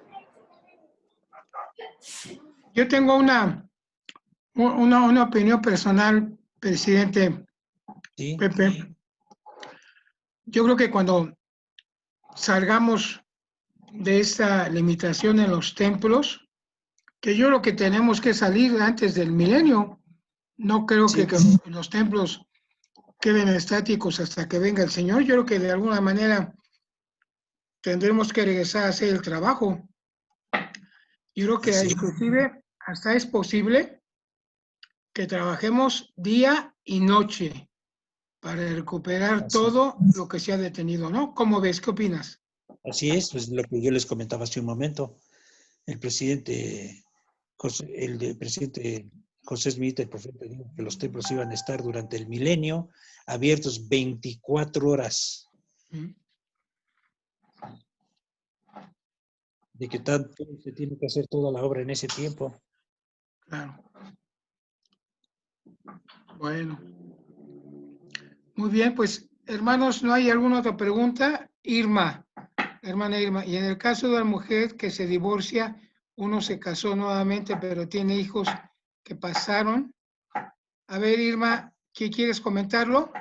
Yo tengo una opinión personal, presidente ¿Sí? Pepe. Yo creo que cuando salgamos de esta limitación en los templos, que yo creo que tenemos que salir antes del milenio. No creo Sí. que los templos queden estáticos hasta que venga el Señor. Yo creo que de alguna manera tendremos que regresar a hacer el trabajo. Yo creo que Así es. inclusive hasta es posible que trabajemos día y noche para recuperar Así, todo lo que se ha detenido, ¿no? ¿Cómo ves? ¿Qué opinas? así es, pues lo que yo les comentaba hace un momento. El presidente José Smith, el profeta, dijo que los templos iban a estar durante el milenio abiertos 24 horas. ¿Mm? De que tanto se tiene que hacer toda la obra en ese tiempo. Claro. Bueno. Muy bien, pues hermanos, ¿no hay alguna otra pregunta? Irma, hermana Irma, y en el caso de la mujer que se divorcia, uno se casó nuevamente, pero tiene hijos que pasaron. A ver, Irma, ¿qué quieres comentarlo?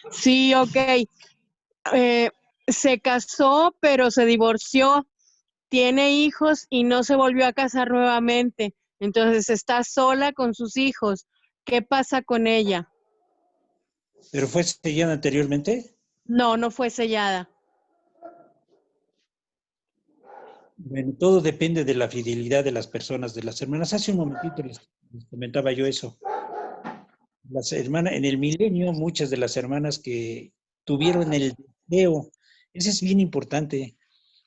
Sí, ok. Se casó, pero se divorció, tiene hijos y no se volvió a casar nuevamente. Entonces está sola con sus hijos. ¿Qué pasa con ella? ¿Pero fue sellada anteriormente? No, no fue sellada. Bueno, todo depende de la fidelidad de las personas, de las hermanas. Hace un momentito les comentaba yo eso. Las hermanas, en el milenio, muchas de las hermanas que tuvieron el deseo, eso es bien importante,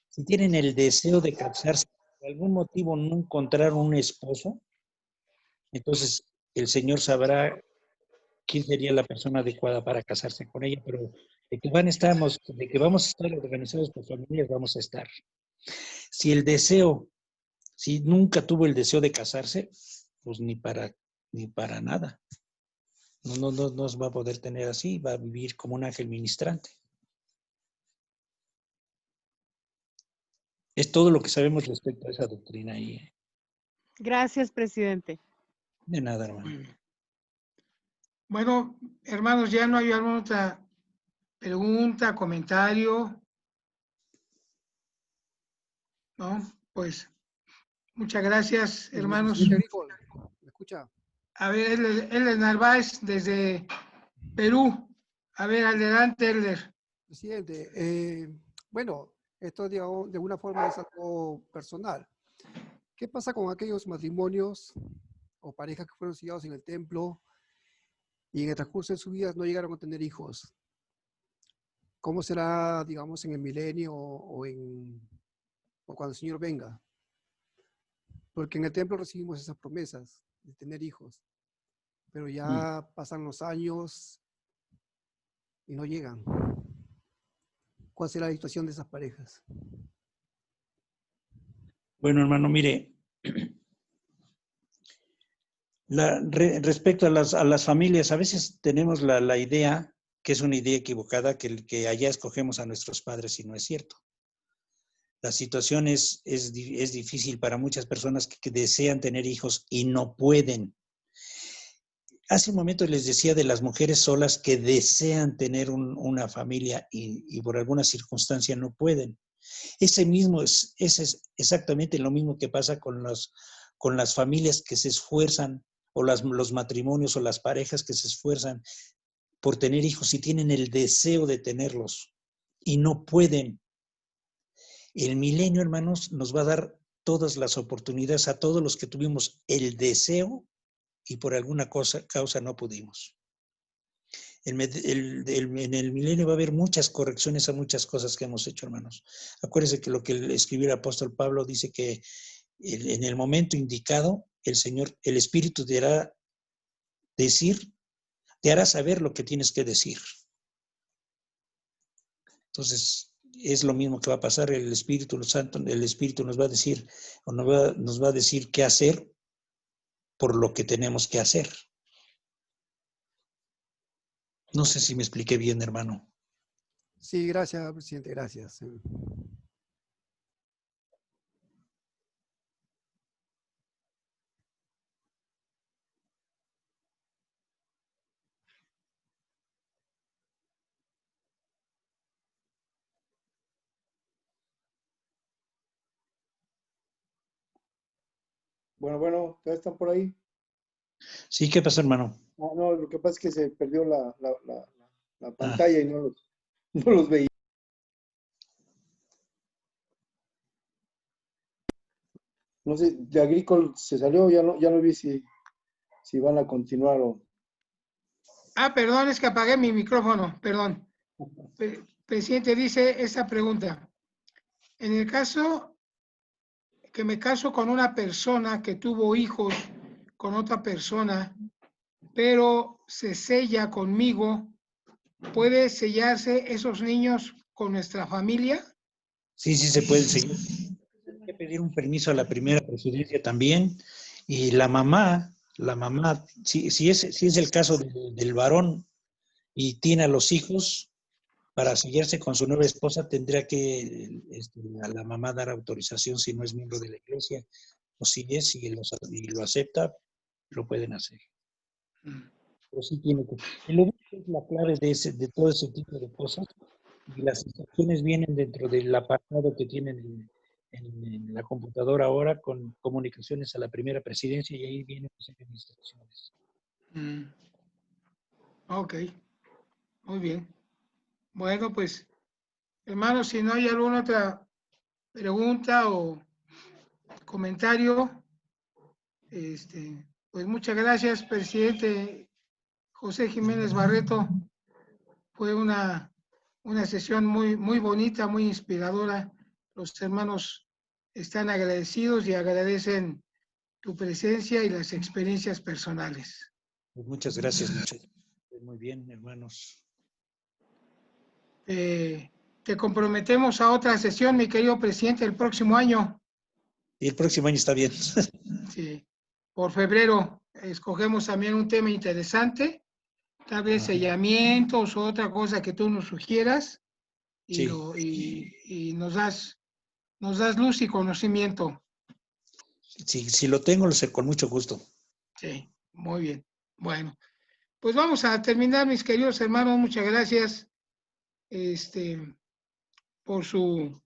si tienen el deseo de casarse, por algún motivo no encontraron un esposo, entonces el Señor sabrá quién sería la persona adecuada para casarse con ella, pero de que vamos a estar organizados por familias, vamos a estar. Si nunca tuvo el deseo de casarse, pues ni para nada. No va a poder tener así, va a vivir como un ángel ministrante. Es todo lo que sabemos respecto a esa doctrina ahí. Gracias, presidente. De nada, hermano. Bueno, hermanos, ya no hay alguna otra pregunta, comentario, ¿no? Pues muchas gracias, hermanos. Presidente Grifol, ¿me escucha? A ver, Elder Narváez desde Perú. A ver, adelante, Elder. Presidente, bueno, esto digamos, de alguna forma es algo personal. ¿Qué pasa con aquellos matrimonios o parejas que fueron sellados en el templo y en el transcurso de su vida no llegaron a tener hijos? ¿Cómo será, digamos, en el milenio o cuando el Señor venga? Porque en el templo recibimos esas promesas de tener hijos, pero ya pasan los años y no llegan. ¿Cuál será la situación de esas parejas? Bueno, hermano, mire, respecto a las familias, a veces tenemos la idea, que es una idea equivocada, que allá escogemos a nuestros padres y no es cierto. La situación es difícil para muchas personas que desean tener hijos y no pueden. Hace un momento les decía de las mujeres solas que desean tener una familia y por alguna circunstancia no pueden. Ese es exactamente lo mismo que pasa con las familias que se esfuerzan, o los matrimonios o las parejas que se esfuerzan por tener hijos y tienen el deseo de tenerlos y no pueden. El milenio, hermanos, nos va a dar todas las oportunidades a todos los que tuvimos el deseo y por alguna causa no pudimos. En el milenio va a haber muchas correcciones a muchas cosas que hemos hecho, hermanos. Acuérdense que lo que escribió el apóstol Pablo dice que en el momento indicado, el Señor, el Espíritu te hará saber lo que tienes que decir. Entonces, es lo mismo que va a pasar. El Espíritu Santo, el Espíritu nos va a decir, o nos va a decir qué hacer por lo que tenemos que hacer. No sé si me expliqué bien, hermano. Sí, gracias, presidente, gracias. Bueno, ¿ya están por ahí? Sí, ¿qué pasó, hermano? Ah, no, lo que pasa es que se perdió la pantalla y no los veía. No sé, de Agricol se salió, ya no vi si van a continuar o... Perdón, es que apagué mi micrófono, perdón. Presidente, dice esa pregunta. En el caso que me caso con una persona que tuvo hijos con otra persona, pero se sella conmigo, ¿puede sellarse esos niños con nuestra familia? Sí, se puede seguir. Hay que pedir un permiso a la primera presidencia también. Y la mamá, si es el caso del varón y tiene a los hijos, para sellarse con su nueva esposa tendría que a la mamá dar autorización si no es miembro de la iglesia, o si es y lo acepta, lo pueden hacer. Pero sí tiene que... Y lo que es la clave de todo ese tipo de cosas, y las instrucciones vienen dentro del apartado que tienen en la computadora ahora con comunicaciones a la primera presidencia, y ahí vienen las instrucciones. Ok, muy bien. Bueno, pues, hermanos, si no hay alguna otra pregunta o comentario, pues muchas gracias, presidente José Jiménez Barreto. Fue una sesión muy bonita, muy inspiradora. Los hermanos están agradecidos y agradecen tu presencia y las experiencias personales. Pues muchas gracias, muchachos. Muy bien, hermanos. Te comprometemos a otra sesión, mi querido presidente, el próximo año. Y el próximo año está bien. Sí, por febrero escogemos también un tema interesante, tal vez sellamientos o otra cosa que tú nos sugieras, y, y nos das luz y conocimiento. Si lo tengo, lo sé con mucho gusto. Sí, muy bien. Bueno, pues vamos a terminar, mis queridos hermanos. Muchas gracias por su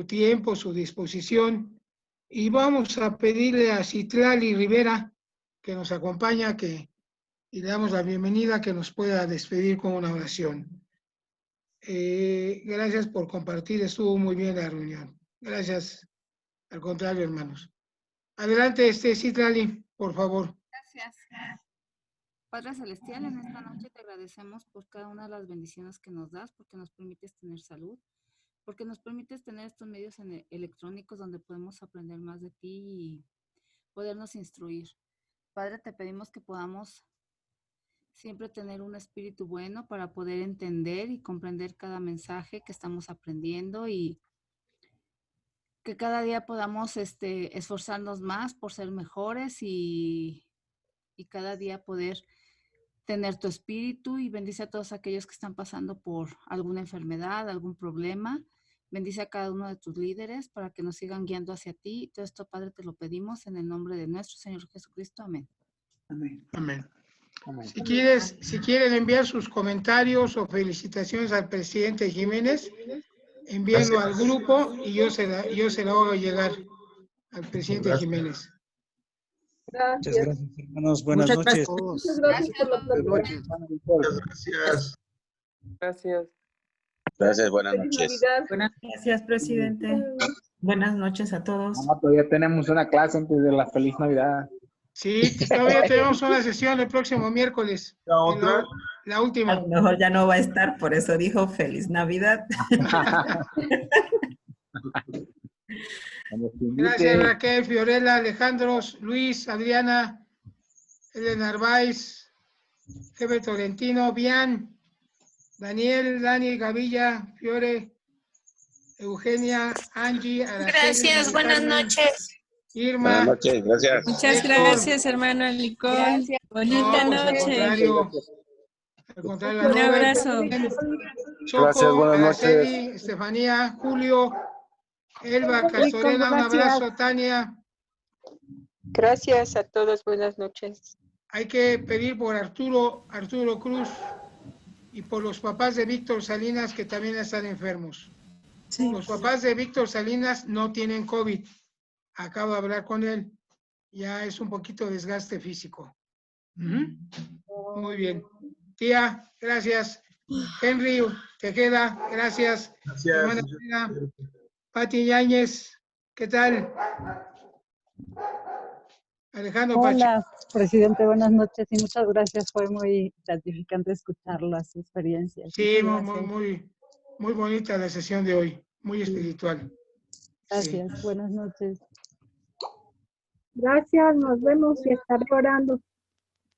tiempo, su disposición. Y vamos a pedirle a Citlali Rivera, que nos acompaña, y le damos la bienvenida, que nos pueda despedir con una oración. Gracias por compartir, estuvo muy bien la reunión. Gracias, al contrario, hermanos. Adelante, Citlali, por favor. Gracias. Padre Celestial, en esta noche te agradecemos por cada una de las bendiciones que nos das, porque nos permites tener salud, porque nos permites tener estos medios electrónicos donde podemos aprender más de ti y podernos instruir. Padre, te pedimos que podamos siempre tener un espíritu bueno para poder entender y comprender cada mensaje que estamos aprendiendo, y que cada día podamos esforzarnos más por ser mejores y cada día poder tener tu espíritu. Y bendice a todos aquellos que están pasando por alguna enfermedad, algún problema. Bendice a cada uno de tus líderes para que nos sigan guiando hacia ti. Todo esto, Padre, te lo pedimos en el nombre de nuestro Señor Jesucristo. Amén. Amén. Amén. Si quieren enviar sus comentarios o felicitaciones al presidente Jiménez, envíenlo al grupo y yo se la hago llegar al presidente Jiménez. Muchas gracias, hermanos. Buenas noches. Muchas gracias por la noches. Gracias. Gracias. Gracias, buenas Feliz noches. Navidad. Buenas gracias, presidente. Buenas noches a todos. Todavía tenemos una clase antes de la feliz Navidad. Sí, todavía tenemos una sesión el próximo miércoles. ¿La otra? La última. A lo mejor ya no va a estar, por eso dijo Feliz Navidad. Gracias, Raquel, Fiorella, Alejandro, Luis, Adriana, Elena Narváez, Herbert Tolentino, Bian, Daniel, Dani, Gavilla, Fiore, Eugenia, Angie, Araceli. Gracias, buenas noches. Irma. Buenas noches, gracias. Muchas gracias, hermano Licol. Bonita noche. Al contrario, Un abrazo. Choco, Gracias, buenas Araceli, noches. Estefanía, Julio, Elba, Castorena, un abrazo, Tania. Gracias a todos, buenas noches. Hay que pedir por Arturo Cruz y por los papás de Víctor Salinas, que también están enfermos. Sí. Los papás de Víctor Salinas no tienen COVID, acabo de hablar con él, ya es un poquito desgaste físico. Muy bien. Tía, gracias. Henry Tejeda, gracias. Gracias. Hermana Frida, Pati Yáñez, ¿qué tal? Alejandro Hola, presidente, buenas noches y muchas gracias. Fue muy gratificante escuchar las experiencias. Sí, Muchas muy, gracias. muy bonita la sesión de hoy, muy espiritual. Gracias, buenas noches. Gracias, nos vemos y estaré orando.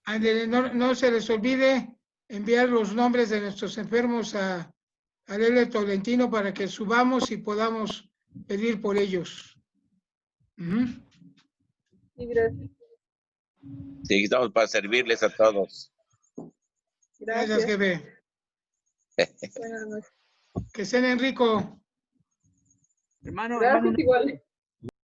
Ándele, no se les olvide enviar los nombres de nuestros enfermos a Lele Tolentino para que subamos y podamos pedir por ellos. Sí, gracias. Sí, estamos para servirles a todos. Gracias, jefe. Buenas noches. Que estén en rico. Hermano, Gracias, hermano, igual.